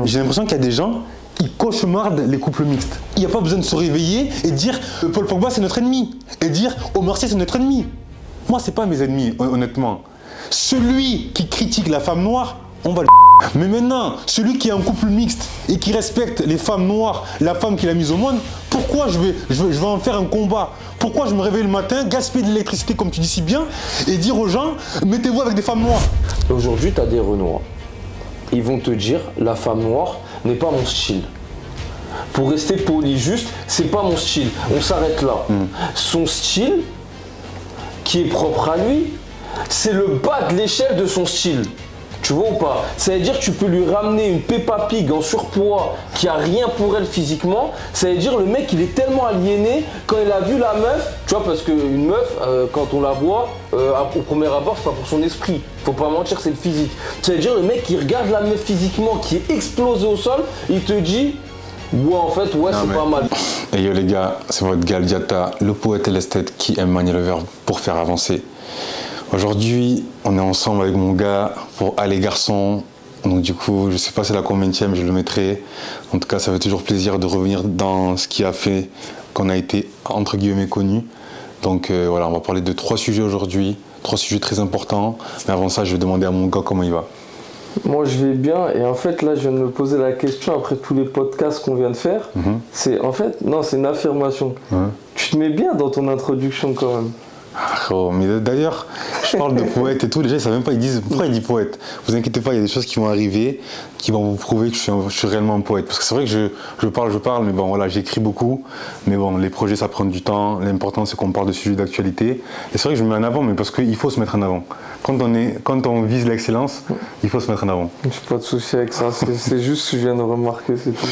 J'ai l'impression qu'il y a des gens, ils cauchemardent les couples mixtes. Il n'y a pas besoin de se réveiller et dire Paul Pogba c'est notre ennemi. Et dire Omar Sy c'est notre ennemi. Moi, c'est pas mes ennemis, honnêtement. Celui qui critique la femme noire, on va le... Mais maintenant, celui qui est en couple mixte et qui respecte les femmes noires, la femme qu'il a mise au monde, pourquoi je vais en faire un combat? Pourquoi je me réveille le matin, gaspiller de l'électricité comme tu dis si bien, et dire aux gens, mettez-vous avec des femmes noires? Aujourd'hui, tu as des Renois. Ils vont te dire, la femme noire n'est pas mon style. Pour rester poli, juste, c'est pas mon style. On s'arrête là. Son style, qui est propre à lui, c'est le bas de l'échelle de son style. Tu vois ou pas? Ça veut dire que tu peux lui ramener une Peppa Pig en surpoids qui a rien pour elle physiquement. Ça veut dire le mec il est tellement aliéné quand il a vu la meuf. Tu vois, parce qu'une meuf, quand on la voit, au premier abord, c'est pas pour son esprit. Faut pas mentir, c'est le physique. Ça veut dire le mec qui regarde la meuf physiquement, qui est explosé au sol, il te dit ouais en fait ouais c'est pas mal. Et yo les gars, c'est votre gars Diata, le poète et l'esthète qui aime manier le verbe pour faire avancer. Aujourd'hui, on est ensemble avec mon gars pour Allez garçons. Donc du coup, je sais pas c'est la combienième, je le mettrai. En tout cas, ça fait toujours plaisir de revenir dans ce qui a fait qu'on a été entre guillemets connus. Donc voilà, on va parler de 3 sujets aujourd'hui, 3 sujets très importants. Mais avant ça, je vais demander à mon gars comment il va. Moi je vais bien et en fait là je viens de me poser la question après tous les podcasts qu'on vient de faire. C'est en fait, non c'est une affirmation. Tu te mets bien dans ton introduction quand même. Oh, mais d'ailleurs, je parle de poète et tout, les gens ils savent même pas, ils disent pourquoi il dit poète. Vous inquiétez pas, il y a des choses qui vont arriver, qui vont vous prouver que je suis réellement un poète. Parce que c'est vrai que je parle, mais bon voilà, j'écris beaucoup, mais bon, les projets ça prend du temps, l'important c'est qu'on parle de sujets d'actualité. Et c'est vrai que je me mets en avant, mais parce qu'il faut se mettre en avant. Quand on vise l'excellence, il faut se mettre en avant. J'ai pas de souci avec ça, c'est juste ce que je viens de remarquer, c'est tout.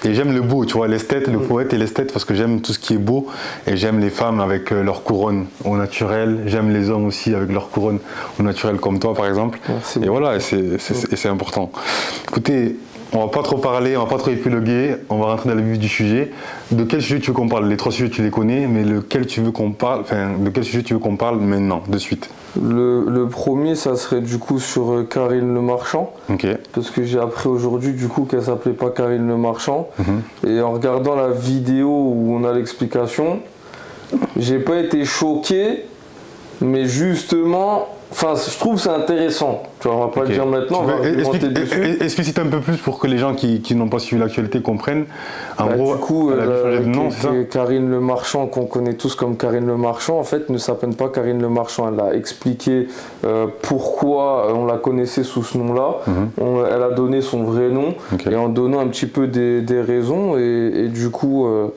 Et j'aime le beau, tu vois, l'esthète, le poète et l'esthète, parce que j'aime tout ce qui est beau, et j'aime les femmes avec leur couronne au naturel, j'aime les hommes aussi avec leur couronne au naturel, comme toi par exemple. Merci. Et voilà, c'est important. Écoutez, on va pas trop parler, on va pas trop épiloguer, on va rentrer dans le vif du sujet. De quel sujet tu veux qu'on parle? Les 3 sujets tu les connais, mais lequel tu veux qu'on parle, enfin, de quel sujet tu veux qu'on parle maintenant, de suite? Le premier, ça serait du coup sur Karine Le Marchand. Ok. Parce que j'ai appris aujourd'hui du coup qu'elle s'appelait pas Karine Le Marchand. Et en regardant la vidéo où on a l'explication, j'ai pas été choqué, mais justement, enfin, je trouve c'est intéressant. Tu vois, on va pas le dire maintenant, on va argumenter dessus. Explicite un peu plus pour que les gens qui n'ont pas suivi l'actualité comprennent. En gros, du coup, elle a changé de nom, c'est ça? Karine Le Marchand, qu'on connaît tous comme Karine Le Marchand, en fait, ne s'appelle pas Karine Le Marchand. Elle a expliqué pourquoi on la connaissait sous ce nom-là. Elle a donné son vrai nom, et en donnant un petit peu des raisons. Et du coup,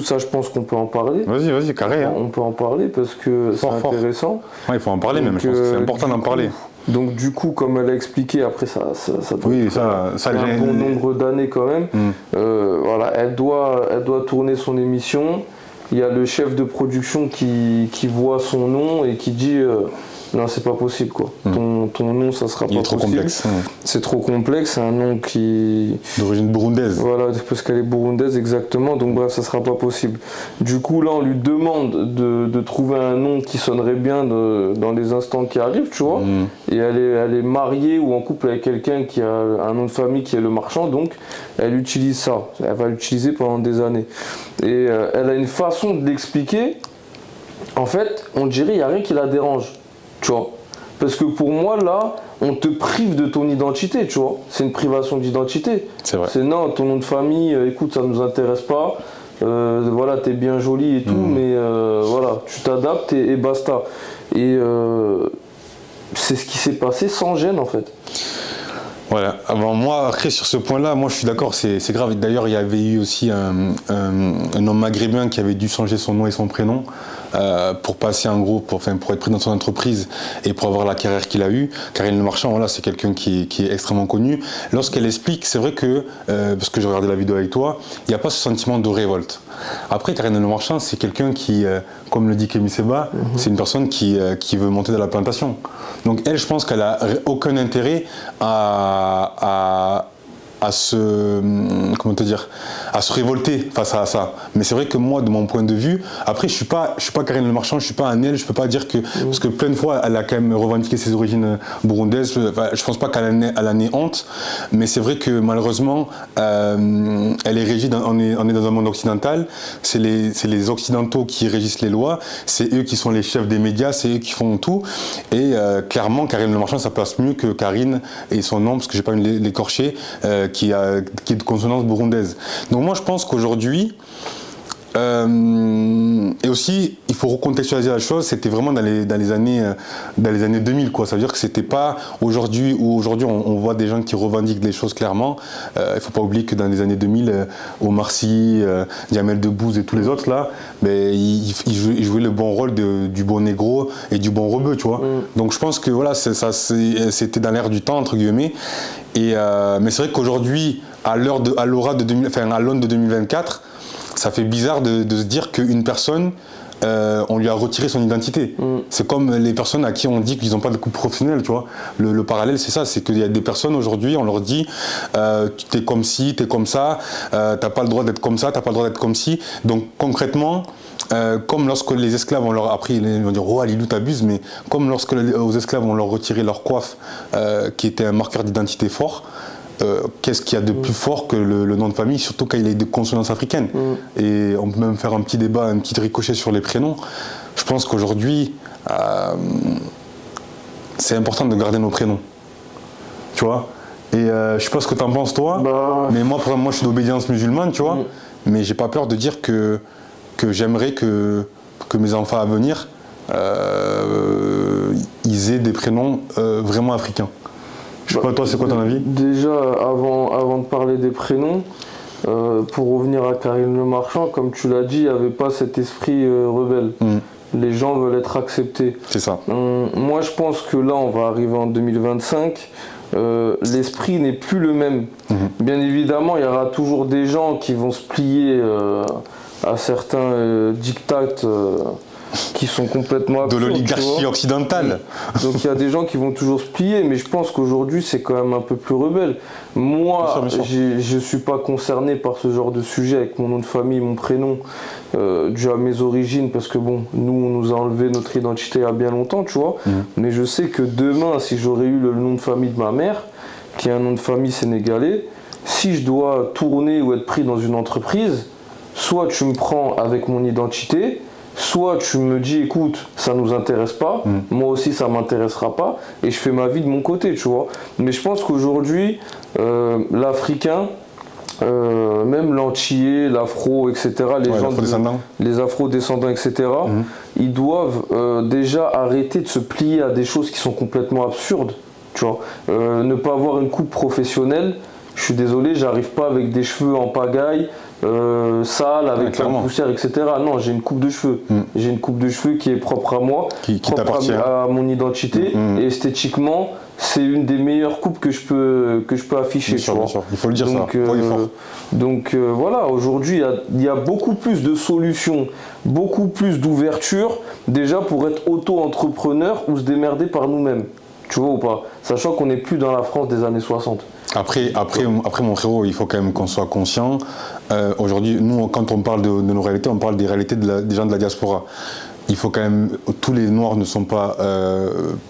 ça, je pense qu'on peut en parler. Vas-y, carré. Hein. On peut en parler parce que c'est intéressant. Ouais, il faut en parler. Donc, même, je pense que c'est important d'en parler. Donc du coup, comme elle a expliqué, après ça doit un bon nombre d'années quand même. Voilà, elle doit tourner son émission. Il y a le chef de production qui voit son nom et qui dit non, c'est pas possible quoi. Ton nom, ça sera pas possible. Trop complexe. C'est trop complexe. C'est un nom qui d'origine burundaise. Voilà, parce qu'elle est burundaise exactement. Donc bref, ça sera pas possible. Du coup, là, on lui demande de trouver un nom qui sonnerait bien dans les instants qui arrivent, tu vois. Et elle est mariée ou en couple avec quelqu'un qui a un nom de famille qui est Le Marchand. Donc, elle utilise ça. Elle va l'utiliser pendant des années. Et elle a une façon de l'expliquer. En fait, on dirait qu'il n'y a rien qui la dérange. Tu vois, parce que pour moi là on te prive de ton identité, tu vois, c'est une privation d'identité. C'est vrai. C'est non, ton nom de famille, écoute, ça nous intéresse pas, voilà, t'es bien jolie et tout, mais voilà, tu t'adaptes et basta. Et c'est ce qui s'est passé sans gêne en fait. Voilà, avant moi, après sur ce point-là, moi je suis d'accord, c'est grave. D'ailleurs, il y avait eu aussi un homme maghrébin qui avait dû changer son nom et son prénom pour passer en gros, pour être pris dans son entreprise et pour avoir la carrière qu'il a eue. Karine Le Marchand, voilà, c'est quelqu'un qui est extrêmement connu. Lorsqu'elle explique, c'est vrai que, parce que j'ai regardé la vidéo avec toi, il n'y a pas ce sentiment de révolte. Après, Karine Le Marchand, c'est quelqu'un qui, comme le dit Kémy Séba, c'est une personne qui veut monter dans la plantation. Donc elle, je pense qu'elle n'a aucun intérêt à à se, comment te dire, à se révolter face à ça. Mais c'est vrai que moi, de mon point de vue, après, je suis pas Karine Le Marchand, je suis pas un elle, je peux pas dire que, parce que plein de fois, elle a quand même revendiqué ses origines burundaises. Enfin, je pense pas qu'elle en ait honte, mais c'est vrai que malheureusement, elle est régie, on est dans un monde occidental, c'est les Occidentaux qui régissent les lois, c'est eux qui sont les chefs des médias, c'est eux qui font tout, et clairement, Karine Le Marchand, ça passe mieux que Karine et son nom, parce que j'ai pas envie de l'écorcher, qui est de consonance burundaise. Donc moi je pense qu'aujourd'hui, et aussi il faut recontextualiser la chose, c'était vraiment dans les années 2000 quoi. Ça veut dire que c'était pas aujourd'hui, où aujourd'hui on voit des gens qui revendiquent des choses clairement. Il faut pas oublier que dans les années 2000, Omar Sy, Jamel Debbouze et tous les autres là, mais ils jouaient le bon rôle du bon négro et du bon rebeu, tu vois. Donc je pense que voilà, c'était dans l'air du temps entre guillemets. Mais c'est vrai qu'aujourd'hui, à l'aune de 2024, ça fait bizarre de se dire qu'une personne, on lui a retiré son identité. C'est comme les personnes à qui on dit qu'ils n'ont pas de couple professionnel, tu vois. Le parallèle, c'est ça, c'est qu'il y a des personnes aujourd'hui, on leur dit t'es comme ci, t'es comme ça, t'as pas le droit d'être comme ça, t'as pas le droit d'être comme ci. Donc concrètement, comme lorsque les esclaves, on leur a pris, ils vont dire oh Alilou t'abuses, mais comme lorsque aux esclaves on leur retiré leur coiffe, qui était un marqueur d'identité fort. Qu'est-ce qu'il y a de plus fort que le nom de famille, surtout quand il est de consonance africaine. Et on peut même faire un petit débat, un petit ricochet sur les prénoms. Je pense qu'aujourd'hui, c'est important de garder nos prénoms. Tu vois. Et je sais pas ce que tu en penses toi, mais moi, par exemple, moi je suis d'obédience musulmane, tu vois. Mais j'ai pas peur de dire que j'aimerais que mes enfants à venir, ils aient des prénoms vraiment africains. Je sais pas, toi, c'est quoi ton avis? Déjà, avant de parler des prénoms, pour revenir à Karine Le Marchand, comme tu l'as dit, il n'y avait pas cet esprit rebelle. Les gens veulent être acceptés. C'est ça. Moi, je pense que là, on va arriver en 2025. L'esprit n'est plus le même. Bien évidemment, il y aura toujours des gens qui vont se plier à certains dictats qui sont complètement absurdes, de l'oligarchie occidentale. Donc il y a des gens qui vont toujours se plier, mais je pense qu'aujourd'hui c'est quand même un peu plus rebelle. Moi, bien sûr. Je ne suis pas concerné par ce genre de sujet avec mon nom de famille, mon prénom, dû à mes origines, parce que bon, nous on nous a enlevé notre identité il y a bien longtemps, tu vois. Mais je sais que demain, si j'aurais eu le nom de famille de ma mère, qui est un nom de famille sénégalais, si je dois tourner ou être pris dans une entreprise, soit tu me prends avec mon identité, soit tu me dis écoute ça nous intéresse pas, moi aussi ça m'intéressera pas et je fais ma vie de mon côté, tu vois. Mais je pense qu'aujourd'hui l'Africain, même l'Antillais, l'Afro, etc., les Afro-descendants, etc., ils doivent déjà arrêter de se plier à des choses qui sont complètement absurdes, tu vois. Ne pas avoir une coupe professionnelle, je suis désolé, j'arrive pas avec des cheveux en pagaille, sale, avec la poussière, etc. Non, j'ai une coupe de cheveux. J'ai une coupe de cheveux qui est propre à moi, propre à mon identité. Et esthétiquement, c'est une des meilleures coupes que je peux afficher. Bien sûr. Il faut le dire. Donc, voilà, aujourd'hui, il y a beaucoup plus de solutions, beaucoup plus d'ouverture, déjà pour être auto-entrepreneur ou se démerder par nous-mêmes. Tu vois ou pas? Sachant qu'on n'est plus dans la France des années 60. Après mon frérot, il faut quand même qu'on soit conscient. Aujourd'hui, nous, quand on parle de nos réalités, on parle des réalités des gens de la diaspora. Il faut quand même, tous les Noirs ne sont pas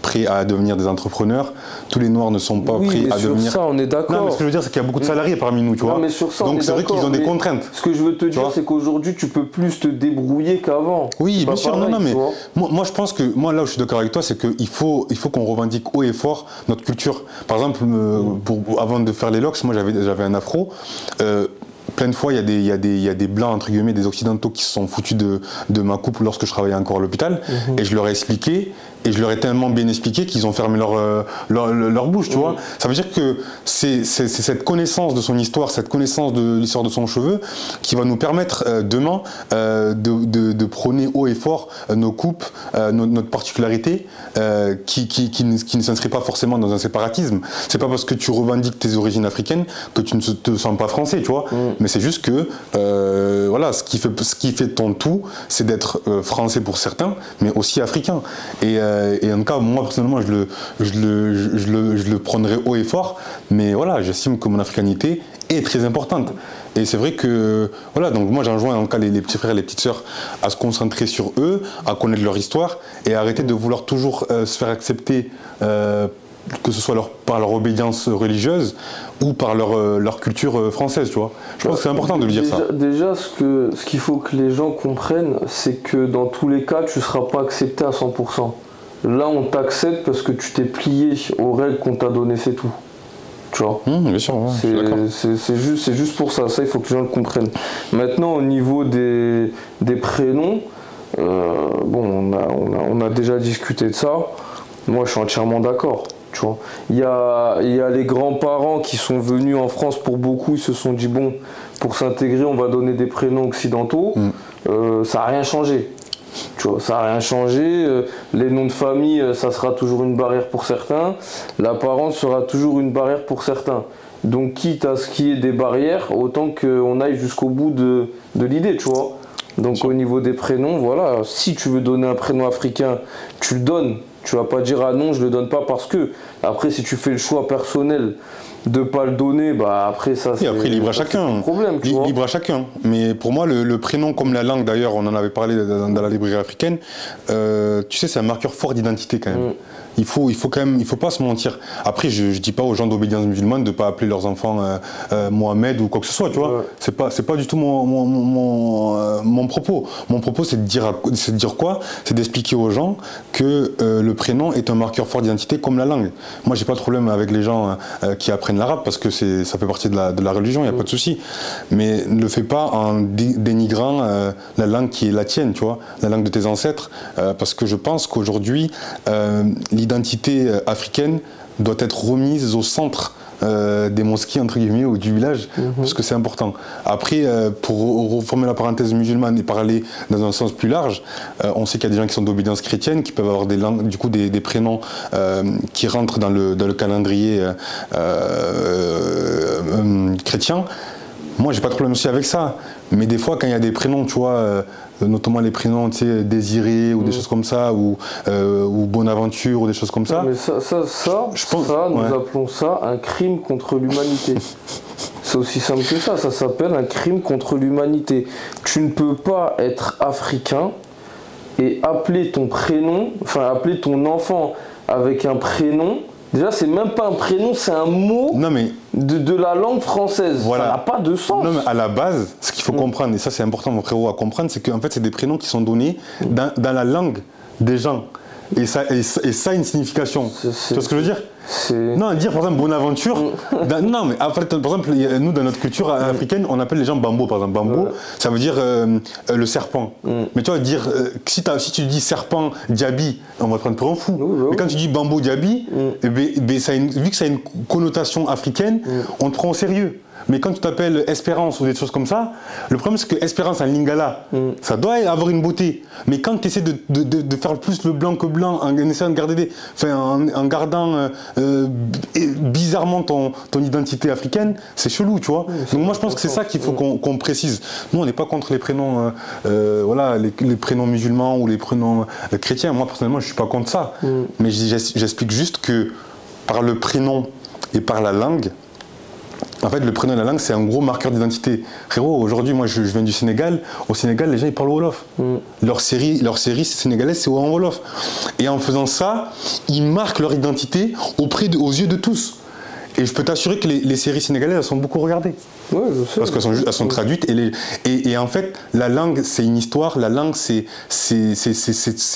prêts à devenir des entrepreneurs. Tous les Noirs ne sont pas prêts à devenir. Sur ça, on est d'accord. Non, mais ce que je veux dire, c'est qu'il y a beaucoup de salariés parmi nous, tu vois. Mais sur ça, donc c'est vrai qu'ils ont des contraintes. Ce que je veux te dire, c'est qu'aujourd'hui, tu peux plus te débrouiller qu'avant. Oui, bien sûr. Non, mais moi, je pense que là où je suis d'accord avec toi, c'est qu'il faut qu'on revendique haut et fort notre culture. Par exemple, avant de faire les locks, moi j'avais un afro. Plein de fois, il y a des blancs, entre guillemets, des occidentaux qui se sont foutus de ma coupe lorsque je travaillais encore à l'hôpital. Et je leur ai expliqué, et je leur ai tellement bien expliqué qu'ils ont fermé leur bouche, tu vois. Ça veut dire que c'est cette connaissance de son histoire, cette connaissance de l'histoire de son cheveu qui va nous permettre demain de prôner haut et fort nos coupes, notre particularité qui ne s'inscrit pas forcément dans un séparatisme. C'est pas parce que tu revendiques tes origines africaines que tu ne te sens pas français, tu vois. Mais c'est juste que voilà, ce qui fait ton tout, c'est d'être français pour certains, mais aussi africain. Et Et en tout cas, moi personnellement, je le prendrai haut et fort. Mais voilà, j'estime que mon africanité est très importante. Et c'est vrai que, voilà, donc moi j'enjoins en tout cas les petits frères et les petites sœurs à se concentrer sur eux, à connaître leur histoire et à arrêter de vouloir toujours se faire accepter, que ce soit par leur obédience religieuse ou par leur culture française, tu vois. Je pense que c'est important de le dire ça. Déjà, ce qu'il faut que les gens comprennent, c'est que dans tous les cas, tu ne seras pas accepté à 100%. Là, on t'accepte parce que tu t'es plié aux règles qu'on t'a données, c'est tout. Tu vois, bien sûr, ouais, c'est juste pour ça, il faut que les gens le comprennent. Maintenant, au niveau des prénoms, bon, on a déjà discuté de ça. Moi, je suis entièrement d'accord. Tu vois, il y a les grands-parents qui sont venus en France, pour beaucoup, ils se sont dit bon, pour s'intégrer, on va donner des prénoms occidentaux. Ça n'a rien changé. Tu vois, ça n'a rien changé. Les noms de famille, ça sera toujours une barrière pour certains. L'apparence sera toujours une barrière pour certains. Donc, quitte à ce qu'il y ait des barrières, autant qu'on aille jusqu'au bout de l'idée, tu vois. Donc, au niveau des prénoms, voilà, si tu veux donner un prénom africain, tu le donnes. Tu vas pas dire ah non, je le donne pas parce que. Après, si tu fais le choix personnel de pas le donner, bah après ça c'est. Et après libre à chacun. Problème, tu vois. Libre à chacun. Mais pour moi, le prénom comme la langue, d'ailleurs, on en avait parlé dans la librairie africaine. Tu sais, c'est un marqueur fort d'identité quand même. Il faut pas se mentir. Après, je dis pas aux gens d'obédience musulmane de pas appeler leurs enfants Mohamed ou quoi que ce soit, tu vois. C'est pas du tout mon propos. Mon propos, c'est de dire quoi? C'est d'expliquer aux gens que le prénom est un marqueur fort d'identité comme la langue. Moi, j'ai pas de problème avec les gens qui apprennent l'arabe parce que ça fait partie de la religion, il n'y a pas de souci. Mais ne le fais pas en dénigrant la langue qui est la tienne, tu vois, la langue de tes ancêtres, parce que je pense qu'aujourd'hui, l'identité africaine doit être remise au centre des mosquées, entre guillemets, ou du village, parce que c'est important. Après, pour reformer la parenthèse musulmane et parler dans un sens plus large, on sait qu'il y a des gens qui sont d'obédience chrétienne, qui peuvent avoir des langues, du coup des prénoms qui rentrent dans le calendrier chrétien. Moi, j'ai pas de problème aussi avec ça. Mais des fois, quand il y a des prénoms, tu vois, notamment les prénoms, tu sais, Désiré ou des choses comme ça, ou Bonaventure ou des choses comme ça. Mais nous appelons ça un crime contre l'humanité. C'est aussi simple que ça s'appelle un crime contre l'humanité. Tu ne peux pas être africain et appeler ton prénom, enfin appeler ton enfant avec un prénom. Déjà, c'est même pas un prénom, c'est un mot de la langue française. Voilà. Ça n'a pas de sens. Non, mais à la base, ce qu'il faut comprendre, et ça c'est important mon frérot à comprendre, c'est qu'en fait c'est des prénoms qui sont donnés dans la langue des gens. Et ça a une signification. Tu vois ce que je veux dire? Non, dire par exemple Bonaventure, non mais après, par exemple, nous dans notre culture africaine, on appelle les gens Bambo par exemple. Bambo, ça veut dire le serpent. Mais tu vois, dire, si tu dis serpent Diaby, on va te prendre pour un fou. Mais quand tu dis Bambo Diaby, vu que ça a une connotation africaine, on te prend au sérieux. Mais quand tu t'appelles Espérance ou des choses comme ça, le problème c'est que Espérance en lingala, ça doit avoir une beauté. Mais quand tu essaies de faire plus le blanc que blanc, en essayant de garder en gardant bizarrement ton identité africaine, c'est chelou, tu vois. Donc moi je pense que c'est ça qu'il faut qu'on précise. Nous on n'est pas contre les prénoms, voilà, les prénoms musulmans ou les prénoms chrétiens. Moi personnellement je suis pas contre ça. Mais j'explique juste que par le prénom et par la langue, en fait, le prénom et la langue, c'est un gros marqueur d'identité. Frérot, aujourd'hui, moi, je viens du Sénégal. Au Sénégal, les gens, ils parlent Wolof. Leur série sénégalaise, c'est en Wolof. Et en faisant ça, ils marquent leur identité aux yeux de tous. Et je peux t'assurer que les séries sénégalaises, elles sont beaucoup regardées. Ouais, je sais. Parce qu'elles sont traduites. Et en fait, la langue, c'est une histoire. La langue, c'est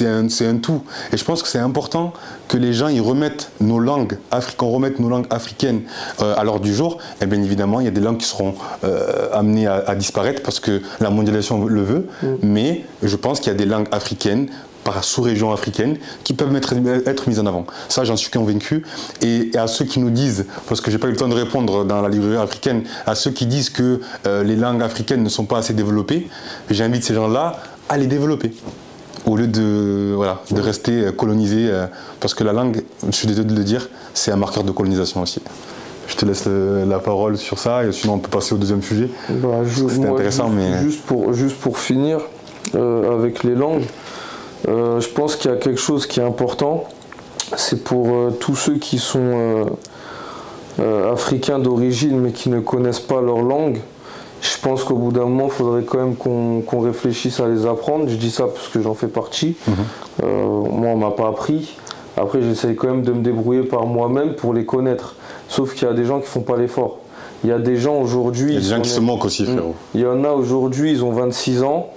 un tout. Et je pense que c'est important que les gens ils remettent nos langues, qu'on remette nos langues africaines à l'ordre du jour. Et bien évidemment, il y a des langues qui seront amenées à disparaître parce que la mondialisation le veut. Mais je pense qu'il y a des langues africaines par sous-région africaine qui peuvent être mises en avant. Ça, j'en suis convaincu. Et à ceux qui nous disent, parce que j'ai pas eu le temps de répondre dans la librairie africaine, à ceux qui disent que les langues africaines ne sont pas assez développées, j'invite ces gens-là à les développer. Au lieu de rester colonisés, parce que la langue, je suis désolé de le dire, c'est un marqueur de colonisation aussi. Je te laisse la parole sur ça, et sinon on peut passer au deuxième sujet. C'était intéressant, mais... Juste pour finir, avec les langues, Je pense qu'il y a quelque chose qui est important. C'est pour tous ceux qui sont africains d'origine mais qui ne connaissent pas leur langue. Je pense qu'au bout d'un moment, il faudrait quand même qu'on réfléchisse à les apprendre. Je dis ça parce que j'en fais partie. Moi, on ne m'a pas appris. Après, j'essaye quand même de me débrouiller par moi-même pour les connaître. Sauf qu'il y a des gens qui ne font pas l'effort. Il y a des gens aujourd'hui... Il y a des gens qui se moquent aussi, frérot. Il y en a aujourd'hui, ils ont 26 ans.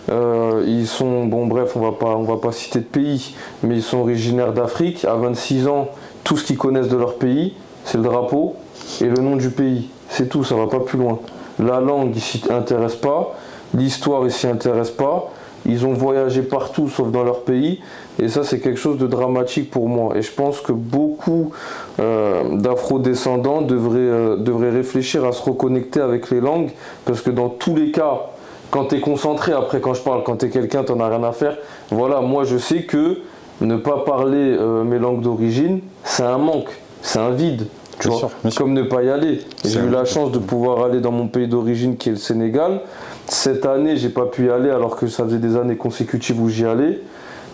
Ils sont... Bon, bref, on va pas citer de pays, mais ils sont originaires d'Afrique. À 26 ans, tout ce qu'ils connaissent de leur pays, c'est le drapeau et le nom du pays. C'est tout, ça ne va pas plus loin. La langue, ils ne s'y intéressent pas. L'histoire, ils ne s'y intéressent pas. Ils ont voyagé partout sauf dans leur pays. Et ça, c'est quelque chose de dramatique pour moi. Et je pense que beaucoup d'afro-descendants devraient réfléchir à se reconnecter avec les langues. Parce que dans tous les cas, quand tu es concentré, après quand je parle, quand tu es quelqu'un, tu n'en as rien à faire. Voilà, moi je sais que ne pas parler mes langues d'origine, c'est un manque, c'est un vide. Tu vois, bien sûr. Comme ne pas y aller. J'ai eu la chance de pouvoir aller dans mon pays d'origine qui est le Sénégal. Cette année, j'ai pas pu y aller alors que ça faisait des années consécutives où j'y allais.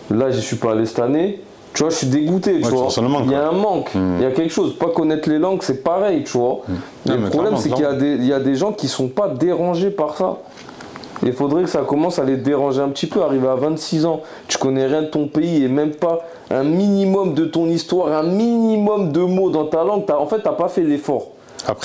Là, j'y suis pas allé cette année. Tu vois, je suis dégoûté. Tu vois. Il y a un manque, il y a quelque chose. Pas connaître les langues, c'est pareil, tu vois. Le problème, c'est qu'il y a des gens qui sont pas dérangés par ça. Il faudrait que ça commence à les déranger un petit peu. Arriver à 26 ans, tu connais rien de ton pays et même pas un minimum de ton histoire, un minimum de mots dans ta langue. En fait, tu n'as pas fait l'effort.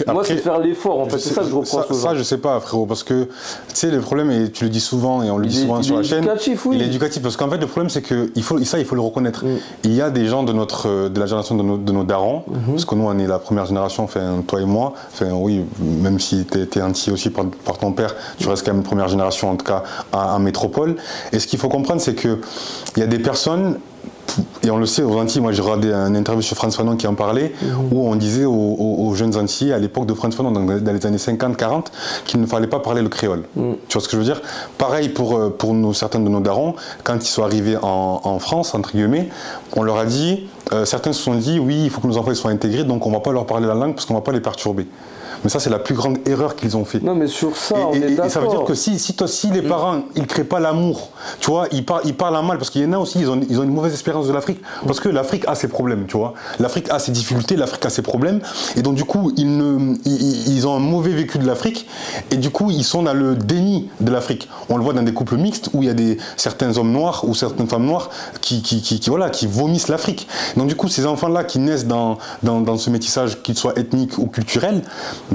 Moi, c'est faire l'effort, en fait. C'est ça que je reproche aux gens. Ça, je sais pas, frérot, parce que, tu sais, le problème, et tu le dis souvent, et on le dit souvent sur la chaîne. Oui. Il est éducatif, parce qu'en fait, le problème, c'est que, il faut le reconnaître. Il y a des gens de la génération de nos darons, parce que nous, on est la première génération, enfin, toi et moi, enfin, oui, même si tu es entier aussi par ton père, tu restes quand même une première génération, en tout cas, en métropole. Et ce qu'il faut comprendre, c'est qu'il y a des personnes. Et on le sait aux Antilles, moi j'ai regardé une interview sur Frantz Fanon qui en parlait, où on disait aux jeunes Antillais à l'époque de Frantz Fanon, dans les années 50-40, qu'il ne fallait pas parler le créole. Tu vois ce que je veux dire? Pareil pour certains de nos darons, quand ils sont arrivés en France, entre guillemets, on leur a dit, certains se sont dit, oui, il faut que nos enfants soient intégrés, donc on ne va pas leur parler la langue parce qu'on ne va pas les perturber. Mais ça, c'est la plus grande erreur qu'ils ont fait. Non, mais sur ça, on est d'accord. Et ça veut dire que si les parents, ils ne créent pas l'amour, tu vois, ils parlent à mal, parce qu'il y en a aussi, ils ont une mauvaise expérience de l'Afrique, parce que l'Afrique a ses problèmes, tu vois. L'Afrique a ses difficultés, l'Afrique a ses problèmes, et donc du coup, ils ont un mauvais vécu de l'Afrique, et du coup, ils sont dans le déni de l'Afrique. On le voit dans des couples mixtes, où il y a certains hommes noirs ou certaines femmes noires qui vomissent l'Afrique. Donc du coup, ces enfants-là qui naissent dans ce métissage, qu'il soit ethnique ou culturel,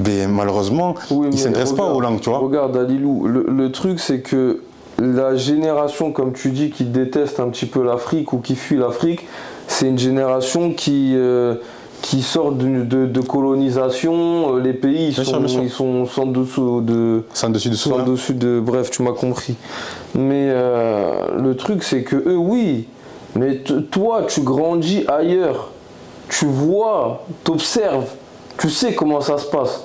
mais malheureusement, ils ne s'intéressent pas aux langues, tu vois. Regarde, Alilou, le truc, c'est que la génération, comme tu dis, qui déteste un petit peu l'Afrique ou qui fuit l'Afrique, c'est une génération qui sort de colonisation. Les pays, ils sont sans dessous de... Bref, tu m'as compris. Mais le truc, c'est que eux, oui. Mais toi, tu grandis ailleurs. Tu vois, t'observes. Tu sais comment ça se passe.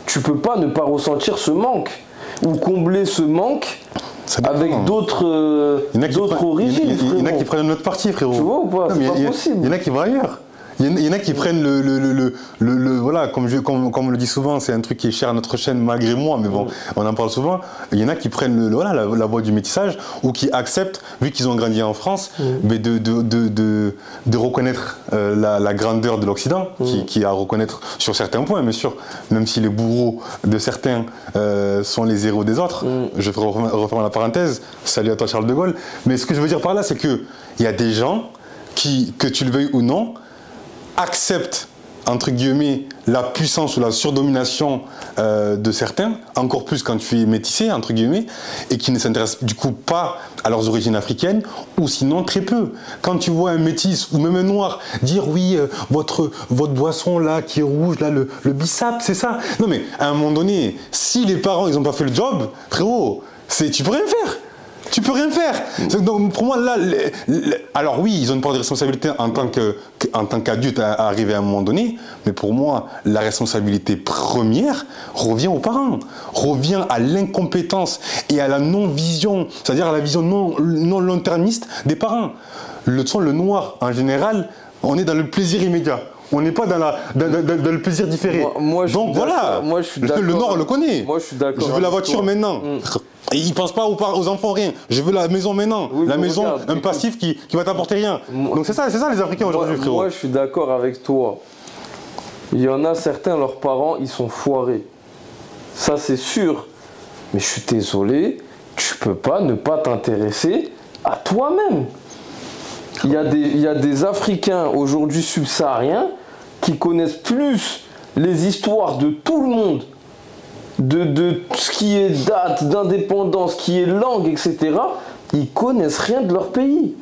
Tu peux pas ne pas ressentir ce manque ou combler ce manque avec d'autres origines. Il y en a qui prennent notre parti, frérot. Tu vois ou pas? C'est pas possible. Il y en a qui vont ailleurs. Il y en a qui prennent voilà, comme on le dit souvent, c'est un truc qui est cher à notre chaîne malgré moi, mais bon, on en parle souvent. Il y en a qui prennent la voie du métissage ou qui acceptent, vu qu'ils ont grandi en France, mais de reconnaître la grandeur de l'Occident, qui est à reconnaître sur certains points, bien sûr, même si les bourreaux de certains sont les héros des autres. Je vais refermer la parenthèse. Salut à toi, Charles de Gaulle. Mais ce que je veux dire par là, c'est qu'il y a des gens qui, que tu le veuilles ou non, acceptent, entre guillemets, la puissance ou la surdomination de certains, encore plus quand tu es métissé, entre guillemets, et qui ne s'intéressent du coup pas à leurs origines africaines, ou sinon très peu. Quand tu vois un métis ou même un noir dire oui, votre boisson là qui est rouge, là, le bissap, c'est ça. Non mais à un moment donné, si les parents ils n'ont pas fait le job, frérot, tu peux rien faire. Tu peux rien faire. Donc pour moi, là, alors oui, ils ont une part de responsabilité en tant qu'adulte à arriver à un moment donné, mais pour moi, la responsabilité première revient aux parents, revient à l'incompétence et à la non-vision, c'est-à-dire à la vision non long-termiste des parents. Le noir, en général, on est dans le plaisir immédiat. On n'est pas dans le plaisir différé. Moi, donc voilà, moi, je suis d'accord. Le Nord, on le connaît. Moi, je suis d'accord. Je veux la voiture maintenant. Et ils ne pensent pas aux enfants, rien. Je veux la maison maintenant. Oui, la maison, regarde, un passif qui va t'apporter rien. Donc c'est ça les Africains aujourd'hui, frérot. Moi, je suis d'accord avec toi. Il y en a certains, leurs parents, ils sont foirés. Ça, c'est sûr. Mais je suis désolé, tu peux pas ne pas t'intéresser à toi-même. Il y a des Africains aujourd'hui subsahariens qui connaissent plus les histoires de tout le monde, de ce qui est date, d'indépendance, qui est langue, etc. Ils connaissent rien de leur pays.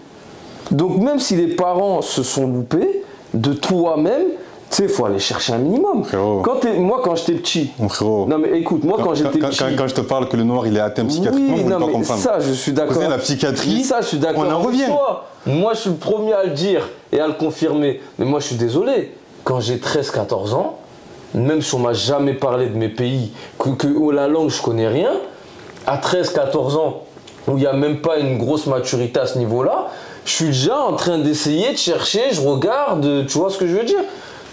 Donc même si les parents se sont loupés, de toi-même, tu sais, il faut aller chercher un minimum. Moi, quand j'étais petit... Non, mais écoute, moi, quand j'étais petit... Quand je te parle que le noir, il est atteint psychiatriquement, oui, vous ne non, pouvez pas mais comprendre. Ça, je suis d'accord. La psychiatrie, ça, je suis d'accord. On en revient. Moi, je suis le premier à le dire et à le confirmer. Mais moi, je suis désolé. Quand j'ai 13-14 ans, même si on m'a jamais parlé de mes pays, que la langue, je connais rien, à 13-14 ans, où il n'y a même pas une grosse maturité à ce niveau-là, je suis déjà en train d'essayer de chercher, je regarde, tu vois ce que je veux dire?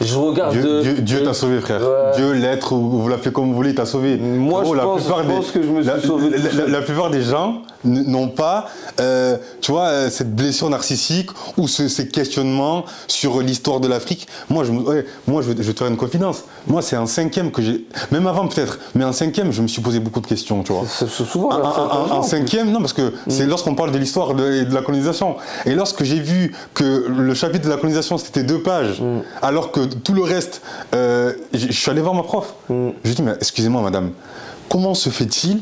Je regarde. Dieu t'a sauvé, frère. Ouais. Dieu, l'être, ou vous l'appelez comme vous voulez, il t'a sauvé. Moi, je pense que je me suis sauvé. La plupart des gens n'ont pas, tu vois, cette blessure narcissique ou ces questionnements sur l'histoire de l'Afrique. Moi, je vais te faire une confidence. Moi, c'est en 5e que j'ai, même avant peut-être, mais en 5e, je me suis posé beaucoup de questions, tu vois. C'est souvent. En 5e, non, parce que c'est lorsqu'on parle de l'histoire de la colonisation. Et lorsque j'ai vu que le chapitre de la colonisation, c'était 2 pages, alors que tout le reste, je suis allé voir ma prof. Je lui ai dit, mais excusez-moi, madame, comment se fait-il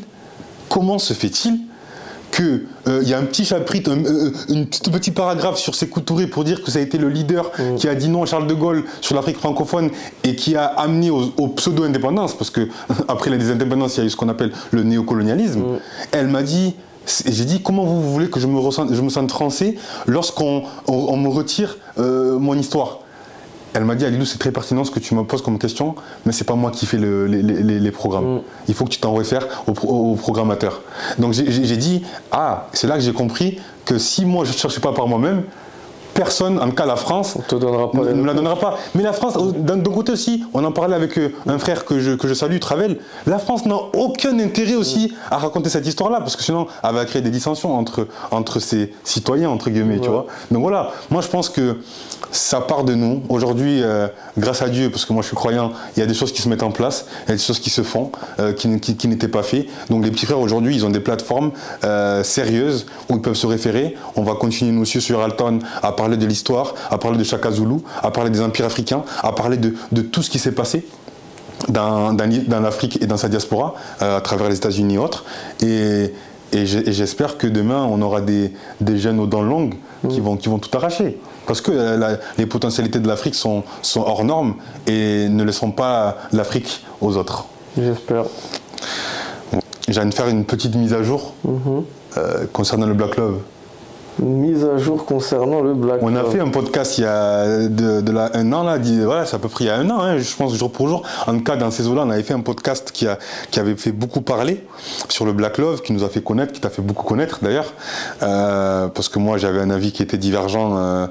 qu'il y a un petit chapitre, un petit paragraphe sur Sékou Touré pour dire que ça a été le leader qui a dit non à Charles de Gaulle sur l'Afrique francophone et qui a amené aux pseudo-indépendances, parce que après les indépendances, il y a eu ce qu'on appelle le néocolonialisme. Elle m'a dit, j'ai dit, comment vous voulez que je me sente français lorsqu'on me retire mon histoire? Elle m'a dit, Alilou, c'est très pertinent ce que tu me poses comme question, mais c'est pas moi qui fais les programmes. Il faut que tu t'en réfères au programmateur. Donc j'ai dit, c'est là que j'ai compris que si moi je ne cherchais pas par moi-même, personne, en tout cas la France, ne me la donnera pas. Mais la France, d'un côté aussi, on en parlait avec un frère que je salue, Travel, la France n'a aucun intérêt aussi à raconter cette histoire-là, parce que sinon, elle va créer des dissensions entre ses citoyens, entre guillemets, tu vois. Donc voilà, moi je pense que ça part de nous. Aujourd'hui, grâce à Dieu, parce que moi je suis croyant, il y a des choses qui se mettent en place, il y a des choses qui se font, qui n'étaient pas faites. Donc les petits frères, aujourd'hui, ils ont des plateformes sérieuses où ils peuvent se référer. On va continuer, nous aussi, sur Alton, à parler de l'histoire, à parler de Chaka Zulu, à parler des empires africains, à parler de tout ce qui s'est passé dans l'Afrique et dans sa diaspora, à travers les États-Unis et autres. Et j'espère que demain, on aura des jeunes aux dents longues qui vont tout arracher. Parce que les potentialités de l'Afrique sont hors normes et ne laisseront pas l'Afrique aux autres. J'espère. J'ai envie de faire une petite mise à jour concernant le Black Love. Mise à jour concernant le Black Love. On a fait un podcast il y a un an, là, voilà, c'est à peu près il y a un an, hein, je pense, jour pour jour. En tout cas, dans ces eaux-là, on avait fait un podcast qui avait fait beaucoup parler sur le Black Love, qui nous a fait connaître, qui t'a fait beaucoup connaître d'ailleurs, parce que moi j'avais un avis qui était divergent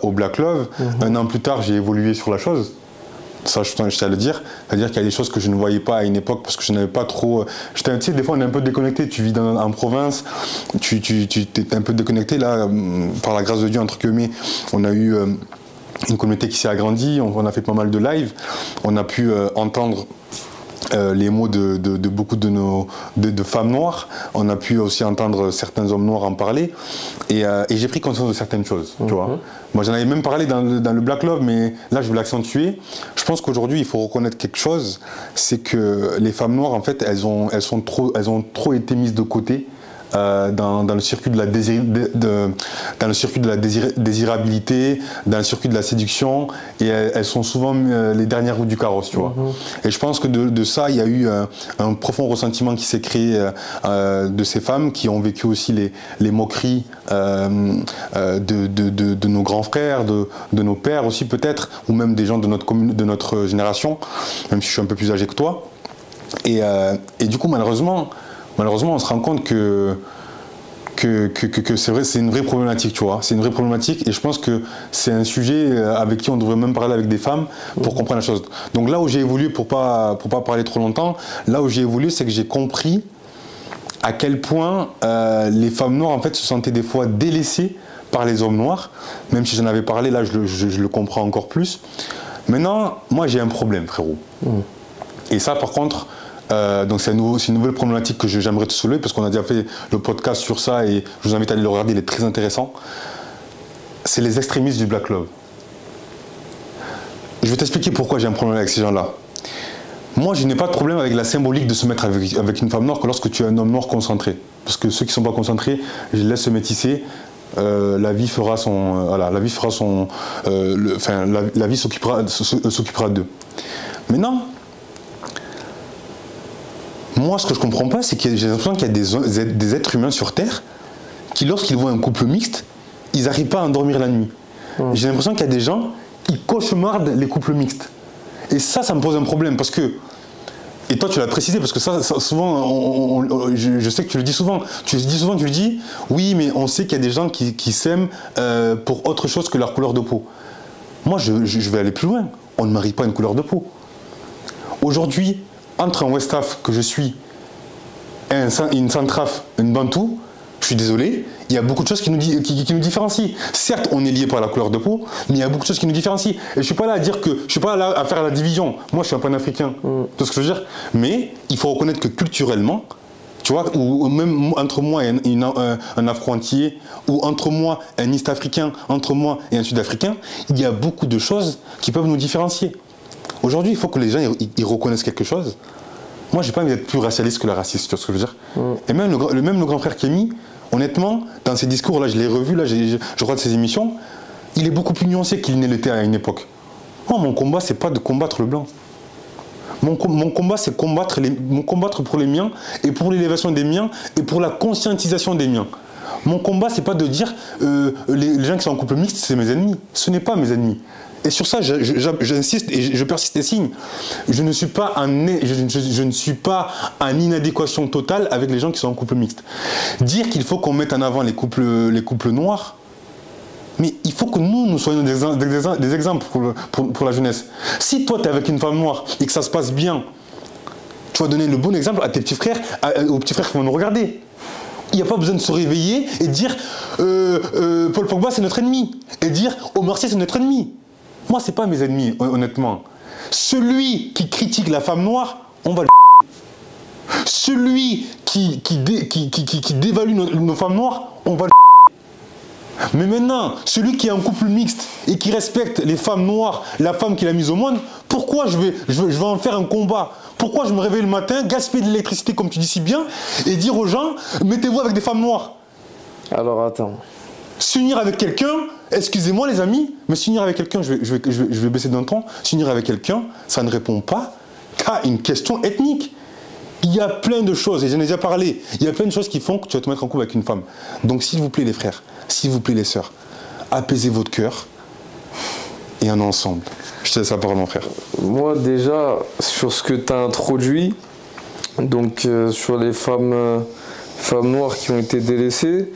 au Black Love. Un an plus tard, j'ai évolué sur la chose. Ça, je tiens à le dire. C'est-à-dire qu'il y a des choses que je ne voyais pas à une époque parce que je n'avais pas trop... Tu sais, des fois, on est un peu déconnecté. Tu vis en province, tu es un peu déconnecté. Là, par la grâce de Dieu, entre guillemets, on a eu une communauté qui s'est agrandie. On a fait pas mal de lives. On a pu entendre les mots de beaucoup de femmes noires. On a pu aussi entendre certains hommes noirs en parler. Et j'ai pris conscience de certaines choses, tu vois. Moi, j'en avais même parlé dans le Black Love, mais là, je veux l'accentuer. Je pense qu'aujourd'hui, il faut reconnaître quelque chose, c'est que les femmes noires, en fait, elles ont trop été mises de côté dans le circuit de la désirabilité, dans le circuit de la séduction, et elles sont souvent les dernières roues du carrosse, tu vois. Et je pense que de ça, il y a eu un profond ressentiment qui s'est créé de ces femmes qui ont vécu aussi les moqueries de nos grands frères, de nos pères aussi peut-être, ou même des gens de notre génération, même si je suis un peu plus âgé que toi. Et du coup, malheureusement, on se rend compte que c'est vrai, c'est une vraie problématique, tu vois. C'est une vraie problématique et je pense que c'est un sujet avec qui on devrait même parler avec des femmes pour comprendre la chose. Donc là où j'ai évolué, pour pas parler trop longtemps, là où j'ai évolué, c'est que j'ai compris à quel point les femmes noires en fait se sentaient des fois délaissées par les hommes noirs, même si j'en avais parlé, là je le comprends encore plus. Maintenant, moi j'ai un problème, frérot. Et ça par contre, donc c'est une nouvelle problématique que j'aimerais te soulever, parce qu'on a déjà fait le podcast sur ça et je vous invite à aller le regarder, il est très intéressant. C'est les extrémistes du Black Love. Je vais t'expliquer pourquoi j'ai un problème avec ces gens-là. Moi, je n'ai pas de problème avec la symbolique de se mettre avec une femme noire que lorsque tu es un homme noir concentré. Parce que ceux qui ne sont pas concentrés, je les laisse se métisser. La vie fera son, la vie s'occupera d'eux. Maintenant, moi, ce que je ne comprends pas, c'est que j'ai l'impression qu'il y a des êtres humains sur Terre qui, lorsqu'ils voient un couple mixte, ils n'arrivent pas à endormir la nuit. J'ai l'impression qu'il y a des gens qui cauchemardent les couples mixtes. Et ça me pose un problème parce que, et toi tu l'as précisé, parce que ça souvent, je sais que tu le dis souvent, tu le dis, oui mais on sait qu'il y a des gens qui s'aiment pour autre chose que leur couleur de peau. Moi je vais aller plus loin, on ne marie pas une couleur de peau. Aujourd'hui, entre un Westaf que je suis et une Centraf, une Bantou, je suis désolé, il y a beaucoup de choses qui nous différencient. Certes, on est lié par la couleur de peau, mais il y a beaucoup de choses qui nous différencient. Et je ne suis pas là à dire que, je suis pas là à faire la division. Moi, je suis un panafricain, tu vois ce que je veux dire. Mais il faut reconnaître que culturellement, tu vois, ou même entre moi et un Afro-Antillais, ou entre moi et un East-Africain, entre moi et un Sud-Africain, il y a beaucoup de choses qui peuvent nous différencier. Aujourd'hui, il faut que les gens ils reconnaissent quelque chose. Moi, j'ai pas envie d'être plus racialiste que la raciste, tu vois ce que je veux dire. Et même le grand frère Kémy, honnêtement, dans ses discours, là, je l'ai revu, là, je regarde ses émissions, il est beaucoup plus nuancé qu'il ne l'était à une époque. Moi, mon combat, c'est pas de combattre le blanc. Mon combat, c'est combattre pour les miens et pour l'élévation des miens et pour la conscientisation des miens. Mon combat, c'est pas de dire les gens qui sont en couple mixte, c'est mes ennemis. Ce n'est pas mes ennemis. Et sur ça, j'insiste et je persiste et signe. Je ne suis pas en inadéquation totale avec les gens qui sont en couple mixte. Dire qu'il faut qu'on mette en avant les couples noirs, mais il faut que nous soyons des exemples pour la jeunesse. Si toi, tu es avec une femme noire et que ça se passe bien, tu vas donner le bon exemple à tes petits frères, aux petits frères qui vont nous regarder. Il n'y a pas besoin de se réveiller et dire Paul Pogba, c'est notre ennemi. Et dire Omar Sy, c'est notre ennemi. Moi, ce n'est pas mes ennemis, honnêtement. Celui qui critique la femme noire, on va le Celui qui dévalue nos femmes noires, on va le Mais maintenant, celui qui est en couple mixte et qui respecte les femmes noires, la femme qu'il a mise au monde, pourquoi je vais en faire un combat? Pourquoi je me réveille le matin, gaspiller de l'électricité comme tu dis si bien, et dire aux gens, mettez-vous avec des femmes noires? Alors attends. S'unir avec quelqu'un, excusez-moi les amis, mais s'unir avec quelqu'un, je vais baisser d'un ton, s'unir avec quelqu'un, ça ne répond pas qu'à une question ethnique. Il y a plein de choses, et j'en ai déjà parlé, il y a plein de choses qui font que tu vas te mettre en couple avec une femme. Donc s'il vous plaît les frères, s'il vous plaît les sœurs, apaisez votre cœur et en ensemble. Je te laisse la parole mon frère. Moi déjà, sur ce que tu as introduit, donc sur les femmes noires qui ont été délaissées,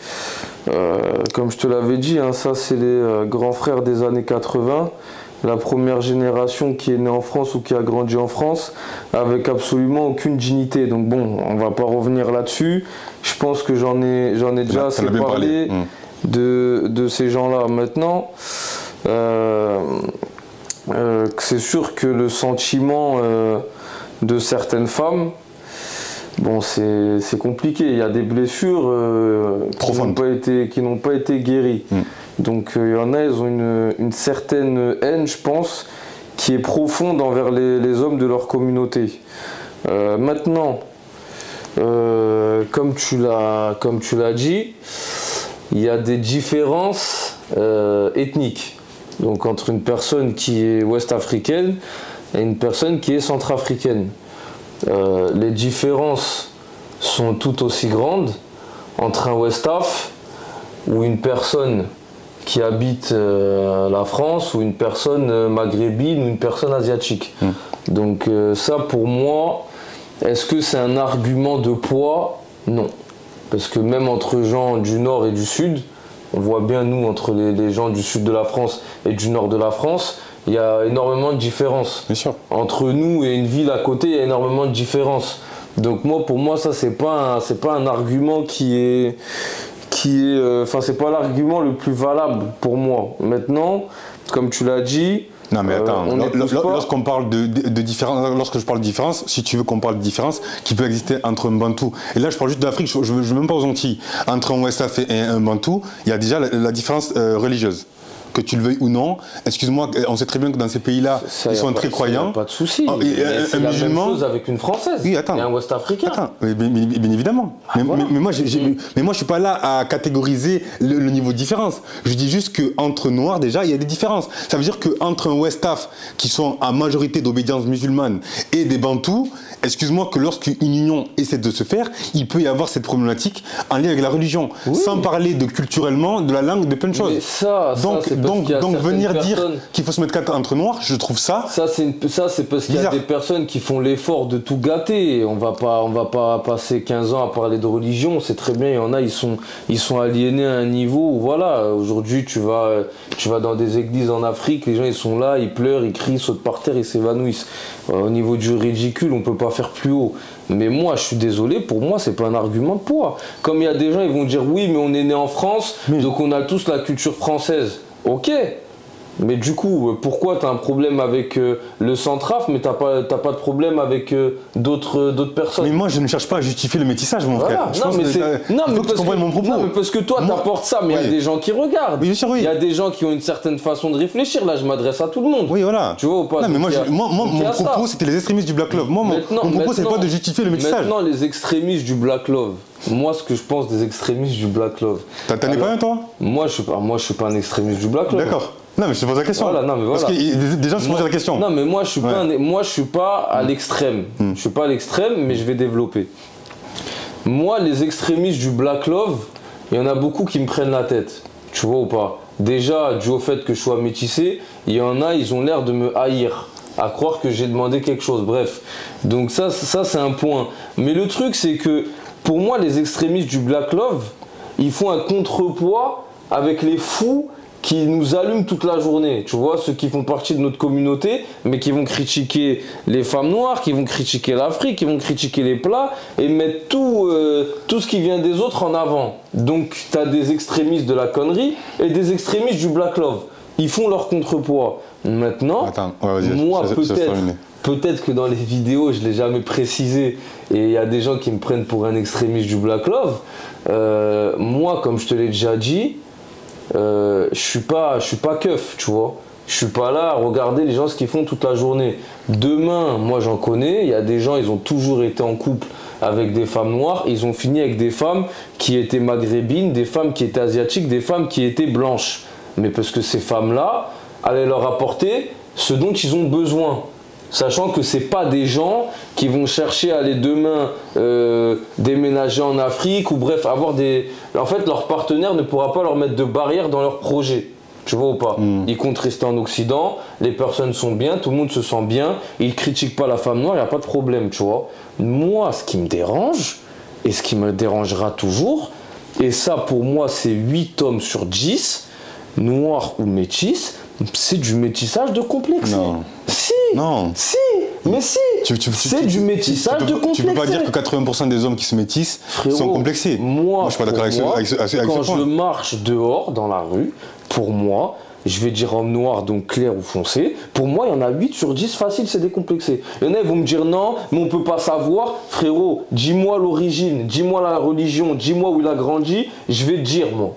comme je te l'avais dit, hein, ça c'est les grands frères des années 80, la première génération qui est née en France ou qui a grandi en France avec absolument aucune dignité. Donc bon, on va pas revenir là-dessus. Je pense que j'en ai déjà assez parlé de ces gens-là. Maintenant, c'est sûr que le sentiment de certaines femmes, bon, c'est compliqué. Il y a des blessures qui n'ont pas été guéries. Donc il y en a, ils ont une certaine haine, je pense, qui est profonde envers les hommes de leur communauté. Maintenant, comme tu l'as dit, il y a des différences ethniques. Donc entre une personne qui est ouest-africaine et une personne qui est centrafricaine. Les différences sont tout aussi grandes entre un Westaf ou une personne qui habite la France ou une personne maghrébine ou une personne asiatique. Donc ça pour moi, est-ce que c'est un argument de poids? Non. Parce que même entre gens du nord et du sud, on voit bien nous entre les gens du sud de la France et du nord de la France, il y a énormément de différences. Bien sûr. Entre nous et une ville à côté, il y a énormément de différences. Donc pour moi, ça c'est pas un argument enfin c'est pas l'argument le plus valable pour moi. Maintenant, comme tu l'as dit. Non mais attends, lorsqu'on parle de différence, lorsque je parle de différence, si tu veux qu'on parle de différence qui peut exister entre un Bantou, et là je parle juste d'Afrique, je ne veux même pas aux Antilles, entre un West Af et un Bantou, il y a déjà la différence religieuse. Que tu le veuilles ou non, excuse-moi, on sait très bien que dans ces pays-là, ils sont très croyants. Pas de souci. C'est la même chose avec une Française et un West Africain. Attends, bien évidemment. Mais moi, je ne suis pas là à catégoriser le niveau de différence. Je dis juste qu'entre Noirs, déjà, il y a des différences. Ça veut dire qu'entre un West Af, qui sont à majorité d'obédience musulmane, et des Bantous, excuse-moi, que lorsqu'une union essaie de se faire, il peut y avoir cette problématique en lien avec la religion. Oui. Sans parler de culturellement, de la langue, de plein de choses. Mais donc venir dire qu'il faut se mettre entre noirs, je trouve ça. Ça c'est parce qu'il y a des personnes qui font l'effort de tout gâter. On va pas passer 15 ans à parler de religion. C'est très bien. Il y en a, ils sont aliénés à un niveau où voilà. Aujourd'hui, tu vas dans des églises en Afrique, les gens ils sont là, ils pleurent, ils crient, sautent par terre, ils s'évanouissent. Au niveau du ridicule, on peut pas faire plus haut. Mais moi, je suis désolé, pour moi, c'est pas un argument de poids. Comme il y a des gens, ils vont dire oui, mais on est né en France, donc on a tous la culture française. Ok, mais du coup, pourquoi tu as un problème avec le Centraf, mais tu n'as pas de problème avec d'autres personnes? Mais moi, je ne cherche pas à justifier le métissage, mon frère. Non, mais parce que toi, tu apportes ça, mais il y a des gens qui regardent. Oui, bien sûr, oui. Il y a des gens qui ont une certaine façon de réfléchir. Là, je m'adresse à tout le monde. Oui, voilà. Tu vois ou pas? Non, mais mon propos, c'était les extrémistes du Black Love. Mon propos, c'est pas de justifier le métissage. Maintenant, les extrémistes du Black Love. Moi, ce que je pense des extrémistes du Black Love. T'en es pas un, toi? Moi, je suis pas un extrémiste du Black Love. D'accord. Non, mais je te pose la question. Voilà, non, mais voilà. Parce que des gens se posent la question. Non, mais moi, je suis pas à l'extrême. Je suis pas à l'extrême, mais je vais développer. Moi, les extrémistes du Black Love, il y en a beaucoup qui me prennent la tête. Tu vois ou pas? Déjà, dû au fait que je sois métissé, il y en a, ils ont l'air de me haïr. À croire que j'ai demandé quelque chose. Bref. Donc ça c'est un point. Mais le truc, c'est que pour moi, les extrémistes du Black Love, ils font un contrepoids avec les fous qui nous allument toute la journée. Tu vois, ceux qui font partie de notre communauté, mais qui vont critiquer les femmes noires, qui vont critiquer l'Afrique, qui vont critiquer les plats et mettre tout ce qui vient des autres en avant. Donc, tu as des extrémistes de la connerie et des extrémistes du Black Love. Ils font leur contrepoids. Maintenant, moi, peut-être que dans les vidéos, je ne l'ai jamais précisé et il y a des gens qui me prennent pour un extrémiste du Black Love. Moi, comme je te l'ai déjà dit, je suis pas keuf, tu vois. Je suis pas là à regarder les gens ce qu'ils font toute la journée. Demain, moi j'en connais, il y a des gens, ils ont toujours été en couple avec des femmes noires, ils ont fini avec des femmes qui étaient maghrébines, des femmes qui étaient asiatiques, des femmes qui étaient blanches. Mais parce que ces femmes-là allaient leur apporter ce dont ils ont besoin. Sachant que ce n'est pas des gens qui vont chercher à aller demain déménager en Afrique ou bref, avoir des... En fait, leur partenaire ne pourra pas leur mettre de barrière dans leur projet. Tu vois ou pas? Ils comptent rester en Occident, les personnes sont bien, tout le monde se sent bien, ils ne critiquent pas la femme noire, il n'y a pas de problème, tu vois. Moi, ce qui me dérange, et ce qui me dérangera toujours, et ça pour moi c'est 8 hommes sur 10, noirs ou métis, c'est du métissage de complexé. Non. Si. Non. Si. Mais si. C'est du métissage de complexé. Tu peux pas dire que 80% des hommes qui se métissent sont complexés. Moi je suis pas d'accord avec ce point. Quand je marche dehors dans la rue, pour moi, je vais dire homme noir, donc clair ou foncé. Pour moi, il y en a 8 sur 10 facile, c'est décomplexé. Il y en a, ils vont me dire non, mais on peut pas savoir. Frérot, dis-moi l'origine, dis-moi la religion, dis-moi où il a grandi. Je vais te dire, moi.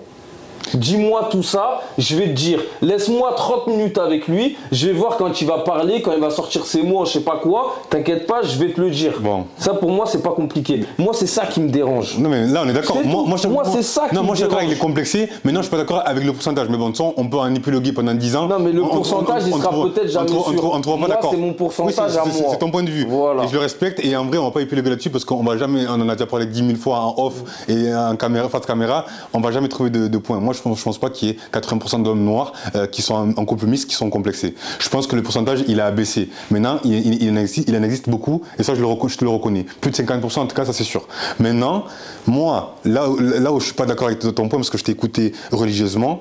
Dis-moi tout ça, je vais te dire, laisse-moi 30 minutes avec lui, je vais voir quand il va parler, quand il va sortir ses mots, je sais pas quoi, t'inquiète pas, je vais te le dire. Bon. Ça pour moi, c'est pas compliqué. Moi, c'est ça qui me dérange. Non mais là, on est d'accord. Moi, c'est ça qui me dérange. Moi, je suis d'accord avec les complexés, mais non, je suis pas d'accord avec le pourcentage. Mais bon, on peut en épiloguer pendant 10 ans. Non, mais le pourcentage, il sera peut-être jamais sûr. On trouve pas d'accord. C'est mon pourcentage à moi. C'est ton point de vue. Voilà. Et je le respecte, et en vrai, on va pas épiloguer là-dessus parce qu'on va jamais, on en a déjà parlé 10 000 fois en off et en caméra, face caméra, on va jamais trouver de points. Moi, je pense pas qu'il y ait 80% d'hommes noirs qui sont en couple mixte, qui sont complexés. Je pense que le pourcentage, il a abaissé. Maintenant, il en existe beaucoup, et ça, je te le reconnais. Plus de 50%, en tout cas, ça, c'est sûr. Maintenant, moi, là où je ne suis pas d'accord avec ton point, parce que je t'ai écouté religieusement,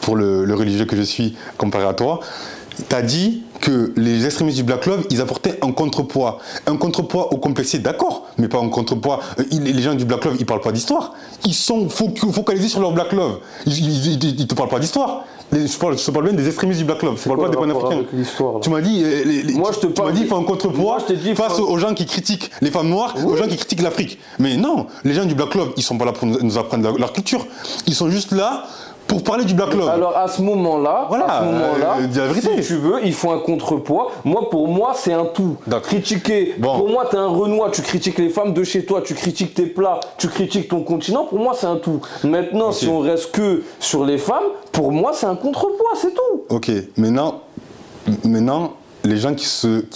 pour le religieux que je suis, comparé à toi, tu as dit que les extrémistes du Black Love, ils apportaient un contrepoids. Un contrepoids au complexé, d'accord, mais pas un contrepoids. Les gens du Black Love, ils parlent pas d'histoire. Ils sont focalisés sur leur Black Love. Ils te parlent pas d'histoire. Je parle bien des extrémistes du Black Love. Je parle pas des panafricains. Tu m'as dit, moi, je te parle. Tu m'as dit, il faut un contrepoids face aux gens qui critiquent les femmes noires, aux gens qui critiquent l'Afrique. Mais non, les gens du Black Love, ils sont pas là pour nous apprendre leur culture. Ils sont juste là pour parler du Black Love. Alors à ce moment-là, si tu veux, il faut un contrepoids. Pour moi, c'est un tout. Critiquer. Bon. Pour moi, tu es un Renoir, tu critiques les femmes de chez toi, tu critiques tes plats, tu critiques ton continent. Pour moi, c'est un tout. Maintenant, si on reste que sur les femmes, pour moi, c'est un contrepoids, c'est tout. Ok. Maintenant, les gens qui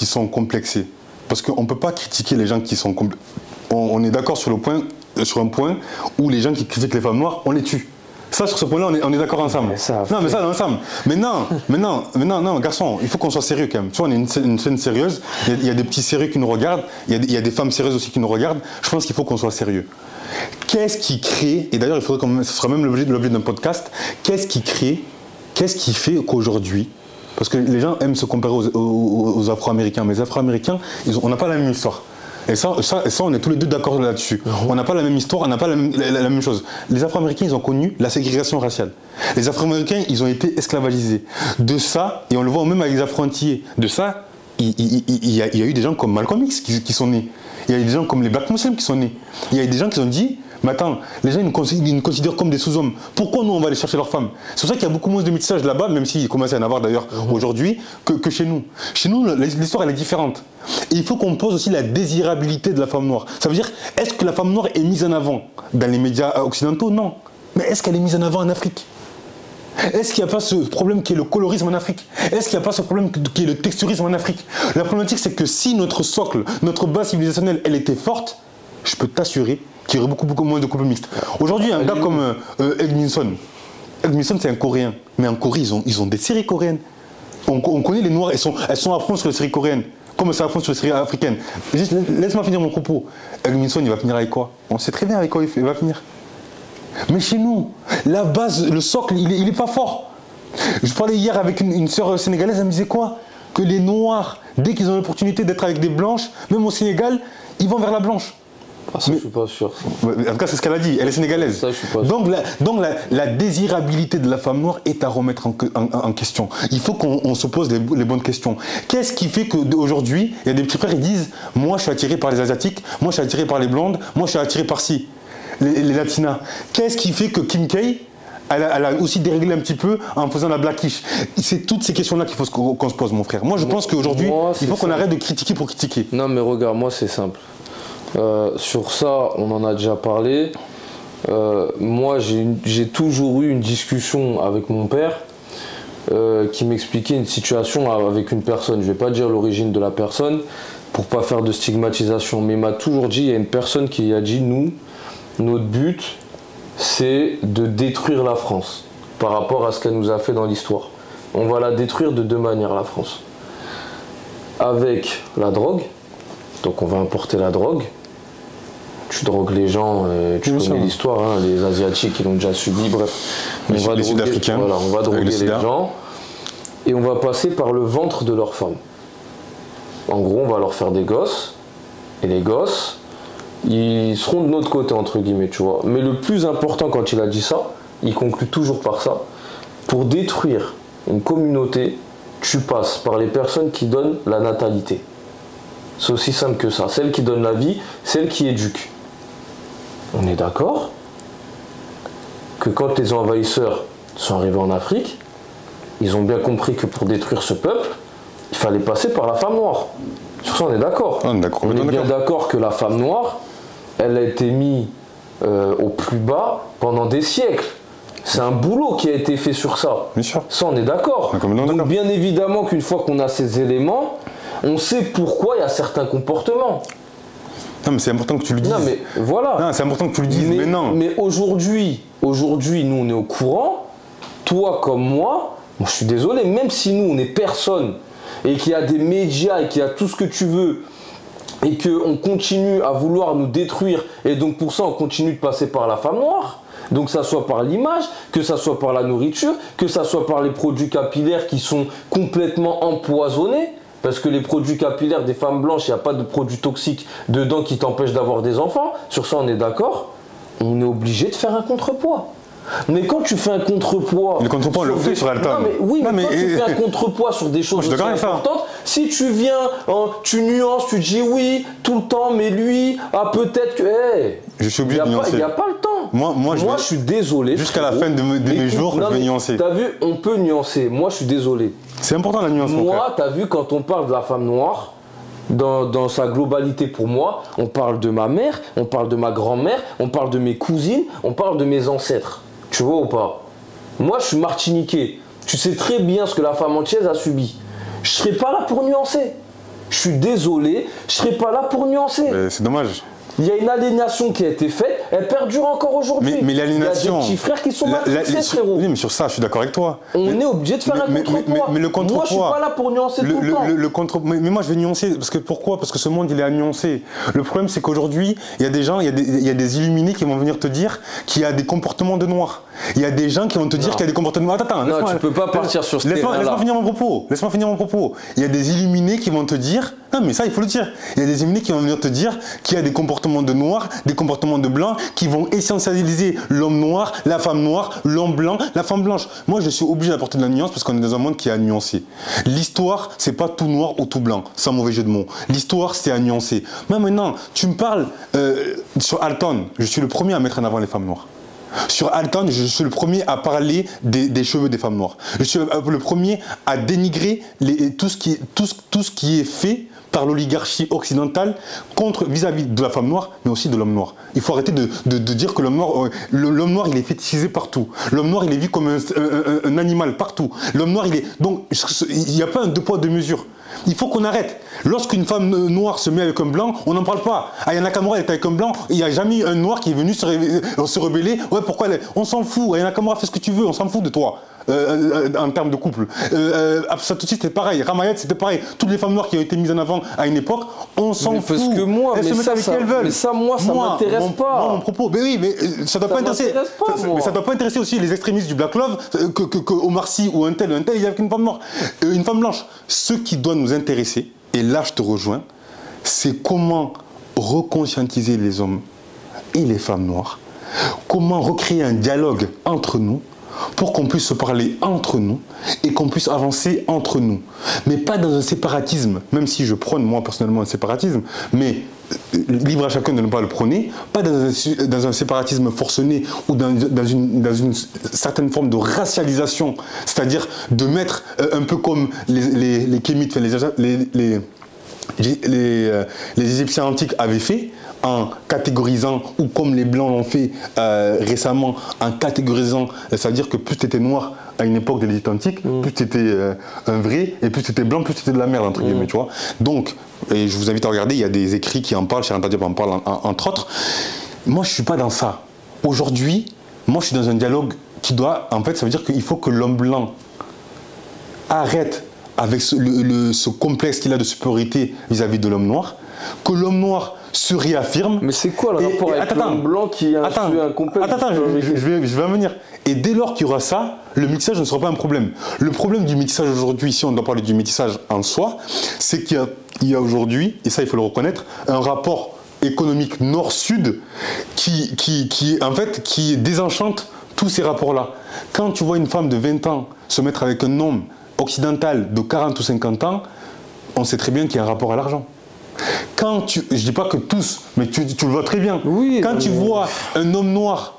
sont complexés, parce qu'on ne peut pas critiquer les gens qui sont complexés. On est d'accord sur un point où les gens qui critiquent les femmes noires, on les tue. Ça, sur ce point-là, on est d'accord ensemble. Ensemble. Mais non, garçon, il faut qu'on soit sérieux quand même. Tu vois, on est une chaîne sérieuse. Il y a des petits sérieux qui nous regardent. Il y a des femmes sérieuses aussi qui nous regardent. Je pense qu'il faut qu'on soit sérieux. Qu'est-ce qui crée, et d'ailleurs, ce sera même l'objet d'un podcast, qu'est-ce qui fait qu'aujourd'hui, parce que les gens aiment se comparer aux Afro-Américains, mais les Afro-Américains, on n'a pas la même histoire. Et ça, on est tous les deux d'accord là-dessus. On n'a pas la même histoire, on n'a pas la même chose. Les Afro-Américains, ils ont connu la ségrégation raciale. Les Afro-Américains, ils ont été esclavagisés. De ça, et on le voit même avec les Afro-Antillais, de ça, il y a eu des gens comme Malcolm X qui sont nés. Il y a eu des gens comme les Black Muslims qui sont nés. Il y a eu des gens qui ont dit, mais attends, les gens ils nous considèrent comme des sous-hommes. Pourquoi nous on va aller chercher leurs femmes? C'est pour ça qu'il y a beaucoup moins de métissage là-bas, même s'il commence à y en avoir d'ailleurs aujourd'hui, que chez nous. Chez nous, l'histoire elle est différente. Et il faut qu'on pose aussi la désirabilité de la femme noire. Ça veut dire, est-ce que la femme noire est mise en avant dans les médias occidentaux? Non. Mais est-ce qu'elle est mise en avant en Afrique? Est-ce qu'il n'y a pas ce problème qui est le colorisme en Afrique? Est-ce qu'il n'y a pas ce problème qui est le texturisme en Afrique? La problématique, c'est que si notre socle, notre base civilisationnelle, elle était forte, je peux t'assurer qu'il y aurait beaucoup moins de couples mixtes. Aujourd'hui, un gars comme Egg Minson, c'est un Coréen. Mais en Corée, ils ont des séries coréennes. On connaît les Noirs, elles sont à fond sur les séries coréennes. Comme ça à fond sur les séries africaines. Juste, laisse-moi finir mon propos. Egg Minson, il va finir avec quoi? On sait très bien avec quoi il va finir. Mais chez nous, la base, le socle, il est pas fort. Je parlais hier avec une sœur sénégalaise, elle me disait quoi? Que les Noirs, dès qu'ils ont l'opportunité d'être avec des blanches, même au Sénégal, ils vont vers la blanche. Ah, ça, je suis pas sûr. Ça. En tout cas, c'est ce qu'elle a dit. Elle est sénégalaise. Ça, je suis pas sûr. Donc la désirabilité de la femme noire est à remettre en question. Il faut qu'on se pose les bonnes questions. Qu'est-ce qui fait qu'aujourd'hui, il y a des petits frères qui disent « Moi, je suis attiré par les Asiatiques. Moi, je suis attiré par les blondes. Moi, je suis attiré par ci. » Les Latinas. Qu'est-ce qui fait que Kim K, elle a aussi déréglé un petit peu en faisant la blackish? C'est toutes ces questions-là qu'il faut qu'on se pose, mon frère. Moi, je pense qu'aujourd'hui, il faut qu'on arrête de critiquer pour critiquer. Non, mais regarde, moi, c'est simple. Sur ça, on en a déjà parlé. Moi, j'ai toujours eu une discussion avec mon père qui m'expliquait une situation avec une personne. Je ne vais pas dire l'origine de la personne pour ne pas faire de stigmatisation, mais il m'a toujours dit, il y a une personne qui a dit, nous, notre but, c'est de détruire la France par rapport à ce qu'elle nous a fait dans l'histoire. On va la détruire de deux manières, la France. Avec la drogue, donc on va importer la drogue. Tu drogues les gens, tu connais l'histoire, hein, les Asiatiques qui l'ont déjà subi, bref. Les Sud-Africains, voilà, on va droguer les gens et on va passer par le ventre de leurs femmes. En gros, on va leur faire des gosses et les gosses, ils seront de notre côté, entre guillemets, tu vois. Mais le plus important quand il a dit ça, il conclut toujours par ça, pour détruire une communauté, tu passes par les personnes qui donnent la natalité. C'est aussi simple que ça. Celle qui donne la vie, celle qui éduque. On est d'accord que quand les envahisseurs sont arrivés en Afrique, ils ont bien compris que pour détruire ce peuple, il fallait passer par la femme noire. Sur ça, on est d'accord. On est bien d'accord que la femme noire, elle a été mise au plus bas pendant des siècles. C'est un boulot qui a été fait sur ça. Bien sûr. Ça, on est d'accord. Donc, bien évidemment qu'une fois qu'on a ces éléments, on sait pourquoi il y a certains comportements. Non, mais c'est important que tu le dises. Non, mais voilà. Non, c'est important que tu le dises, mais non. Mais aujourd'hui, nous, on est au courant. Toi comme moi, je suis désolé, même si nous, on n'est personne, et qu'il y a des médias, et qu'il y a tout ce que tu veux, et qu'on continue à vouloir nous détruire, et donc pour ça, on continue de passer par la femme noire, Donc ça soit par l'image, que ça soit par la nourriture, que ça soit par les produits capillaires qui sont complètement empoisonnés. Parce que les produits capillaires des femmes blanches, il n'y a pas de produits toxiques dedans qui t'empêchent d'avoir des enfants. Sur ça, on est d'accord. On est obligé de faire un contrepoids. Mais quand tu fais un contrepoids... Le contrepoids, on le fait sur Alton. Oui, mais quand tu fais un contrepoids sur des choses aussi importantes, si tu viens, tu nuances, tu dis oui, tout le temps, mais lui, peut-être que... je suis obligé de nuancer. Il n'y a pas le temps. Moi je suis désolé. Jusqu'à la fin de mes jours, je vais nuancer. Tu as vu, on peut nuancer. Moi, je suis désolé. C'est important la nuance. Moi, tu as vu, quand on parle de la femme noire, dans sa globalité pour moi, on parle de ma mère, on parle de ma grand-mère, on parle de mes cousines, on parle de mes ancêtres. Tu vois ou pas? Moi, je suis martiniquais. Tu sais très bien ce que la femme antillaise a subi. Je ne serai pas là pour nuancer. Je suis désolé, je ne serai pas là pour nuancer. C'est dommage. Il y a une aliénation qui a été faite, elle perdure encore aujourd'hui. Mais l'aliénation... Il y a des petits frères qui sont matrixés, frérot. Oui, mais sur ça, je suis d'accord avec toi. On est obligé de faire un contrepoids. Mais le contrepoids... Moi, je ne suis pas là pour nuancer tout le temps. Mais moi, je vais nuancer. Parce que pourquoi? Parce que ce monde, il est à nuancer. Le problème, c'est qu'aujourd'hui, il y a des gens, il y a des illuminés qui vont venir te dire qu'il y a des comportements de noirs. Il y a des gens qui vont te dire qu'il y a des comportements... Attends, non, tu ne peux pas partir sur ce terrain-là. Laisse-moi finir mon propos. Il y a des illuminés qui vont te dire... Non, mais ça, il faut le dire. Il y a des illuminés qui vont venir te dire qu'il y a des comportements de noirs, des comportements de blancs qui vont essentialiser l'homme noir, la femme noire, l'homme blanc, la femme blanche. Moi, je suis obligé d'apporter de la nuance parce qu'on est dans un monde qui est à nuancer. L'histoire, c'est pas tout noir ou tout blanc, sans mauvais jeu de mots. L'histoire, c'est à nuancer. Mais maintenant, tu me parles sur Alton, je suis le premier à mettre en avant les femmes noires. Sur Alton, je suis le premier à parler des cheveux des femmes noires. Je suis le premier à dénigrer tout ce qui est fait par l'oligarchie occidentale vis-à-vis de la femme noire, mais aussi de l'homme noir. Il faut arrêter de dire que l'homme noir, il est fétichisé partout. L'homme noir, il est vu comme un animal partout. L'homme noir, il est... Donc, il n'y a pas un deux poids, deux mesures. Il faut qu'on arrête. Lorsqu'une femme noire se met avec un blanc, on n'en parle pas. Aya Nakamura est avec un blanc, il n'y a jamais un noir qui est venu se rebeller. Ouais, pourquoi on s'en fout. Aya Nakamura, fais ce que tu veux, on s'en fout de toi. En termes de couple. Absatoussi, c'était pareil. Ramayad, c'était pareil. Toutes les femmes noires qui ont été mises en avant à une époque, on s'en fout. Parce que moi, elles se mettent avec qui elles veulent. Mais ça, moi, ça m'intéresse pas. Mon propos. Mais oui, mais ça doit pas intéresser. Mais ça doit pas intéresser aussi les extrémistes du Black Love que Omar Sy ou un tel, il est avec une femme noire, une femme blanche. Ce qui doit nous intéresser, et là je te rejoins, c'est comment reconscientiser les hommes et les femmes noires, comment recréer un dialogue entre nous pour qu'on puisse se parler entre nous et qu'on puisse avancer entre nous. Mais pas dans un séparatisme, même si je prône moi personnellement un séparatisme, mais libre à chacun de ne pas le prôner, pas dans un séparatisme forcené ou dans une certaine forme de racialisation, c'est-à-dire de mettre un peu comme les Kémites, les Égyptiens antiques avaient fait, en catégorisant, ou comme les Blancs l'ont fait récemment, en catégorisant, c'est-à-dire que plus tu étais noir à une époque de l'Égypte antique, plus tu étais un vrai, et plus tu étais blanc, plus tu étais de la merde, entre guillemets, tu vois. Donc, et je vous invite à regarder, il y a des écrits qui en parlent, Cheikh Anta Diop en parle entre autres. Moi, je ne suis pas dans ça. Aujourd'hui, moi, je suis dans un dialogue qui doit, en fait, ça veut dire qu'il faut que l'homme blanc arrête avec ce complexe qu'il a de supériorité vis-à-vis de l'homme noir, que l'homme noir se réaffirme. Mais c'est quoi le rapport avec l'homme blanc qui a un complexe? Attends, je vais en venir. Et dès lors qu'il y aura ça, le métissage ne sera pas un problème. Le problème du métissage aujourd'hui, si on doit parler du métissage en soi, c'est qu'il y a aujourd'hui, et ça il faut le reconnaître, un rapport économique nord-sud qui désenchante tous ces rapports-là. Quand tu vois une femme de 20 ans se mettre avec un homme occidental de 40 ou 50 ans, on sait très bien qu'il y a un rapport à l'argent. Je ne dis pas que tous, mais tu le vois très bien. Oui, quand tu vois un homme noir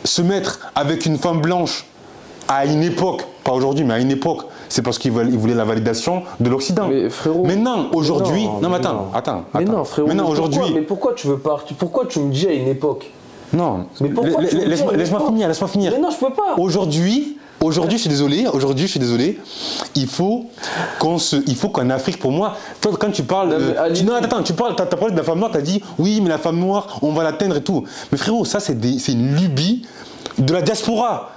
se mettre avec une femme blanche à une époque, pas aujourd'hui, mais à une époque, c'est parce qu'il voulait la validation de l'Occident. Mais frérot, maintenant, aujourd'hui... Non, mais attends. Mais non, frérot, maintenant, aujourd'hui... Mais pourquoi tu veux pas... Pourquoi tu me dis à une époque? Non, mais pourquoi laisse-moi finir. Mais non, je peux pas. Aujourd'hui, je suis désolé, il faut qu'en Afrique, pour moi, toi, quand tu parles... tu as parlé de la femme noire, tu as dit, oui, mais la femme noire, on va l'atteindre et tout. Mais frérot, ça, c'est une lubie de la diaspora.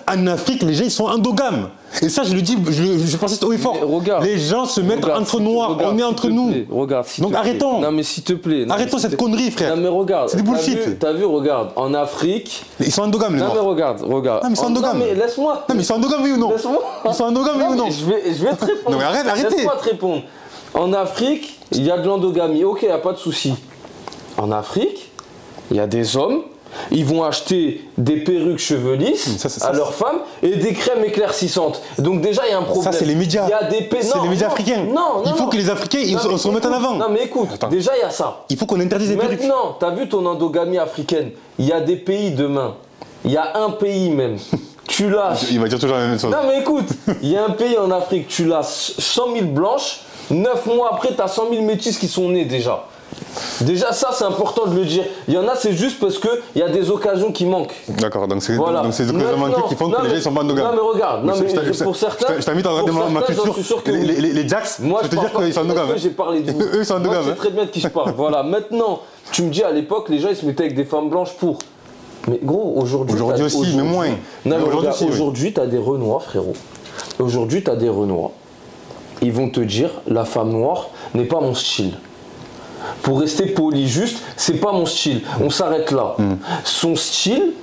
En Afrique, les gens, ils sont endogames. Et ça, je le dis, je persiste haut et fort. Regarde, les gens se mettent entre noirs, on est entre nous. Regarde, donc arrêtons. Non, mais s'il te plaît. Arrêtons cette connerie, frère. Non, mais regarde. C'est du bullshit. T'as vu, regarde, en Afrique. Ils sont endogames, les noirs. Non, mais regarde. Non, mais ils sont endogames. Non, mais laisse-moi. Non, mais ils sont endogames, oui ou non? Ils sont endogames, oui ou non? Je vais te répondre. Non, mais arrêtez. Laisse-moi te répondre. En Afrique, il y a de l'endogamie. Ok, il n'y a pas de souci. En Afrique, il y a des hommes. Ils vont acheter des perruques cheveux lisses à leurs femmes et des crèmes éclaircissantes. Donc déjà, il y a un problème. Ça, c'est les médias. C'est les médias africains. Il faut que les Africains se remettent en avant. Non, mais écoute, déjà, il y a ça. Il faut qu'on interdise les perruques. Maintenant, tu as vu ton endogamie africaine. Il y a des pays demain. Il y a un pays même. Tu lâches. Il va dire toujours la même chose. Non, mais écoute, il y a un pays en Afrique. Tu lâches 100 000 blanches. 9 mois après, tu as 100 000 métis qui sont nés déjà. Déjà ça c'est important de le dire. Il y en a c'est juste parce qu'il y a des occasions qui manquent. D'accord, donc c'est des occasions manquées qui font que les gens ne sont pas endogames. Non mais regarde, pour certains, je t'invite à regarder ma culture. Les Jacks, moi je peux te dire qu'ils sont endogames. J'ai parlé de vous. Eux ils sont endogames. Moi, c'est très bien de qui je parle. Voilà, maintenant tu me dis à l'époque les gens ils se mettaient avec des femmes blanches pour. Mais gros, aujourd'hui aussi, mais moins. Non mais aujourd'hui t'as des Renois frérot. Aujourd'hui t'as des Renois. Ils vont te dire la femme noire n'est pas mon style. Pour rester poli juste, c'est pas mon style. On s'arrête là. Son style,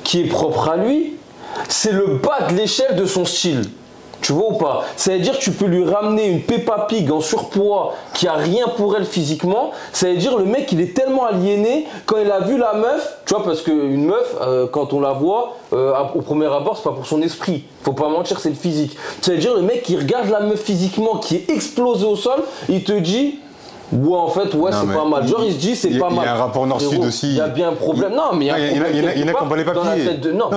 qui est propre à lui, c'est le bas de l'échelle de son style. Tu vois ou pas? C'est-à-dire que tu peux lui ramener une Peppa Pig en surpoids qui a rien pour elle physiquement. C'est-à-dire le mec, il est tellement aliéné quand il a vu la meuf. Tu vois, parce qu'une meuf, quand on la voit, au premier abord, c'est pas pour son esprit. Faut pas mentir, c'est le physique. C'est-à-dire le mec qui regarde la meuf physiquement, qui est explosée au sol, il te dit... Ouais, en fait, ouais, c'est pas mal. Genre, il se dit, c'est pas mal. Il y a un rapport nord-sud aussi. Il y a bien un problème. Non, mais il y a un problème. Il y en a qui n'ont pas les papiers. Non,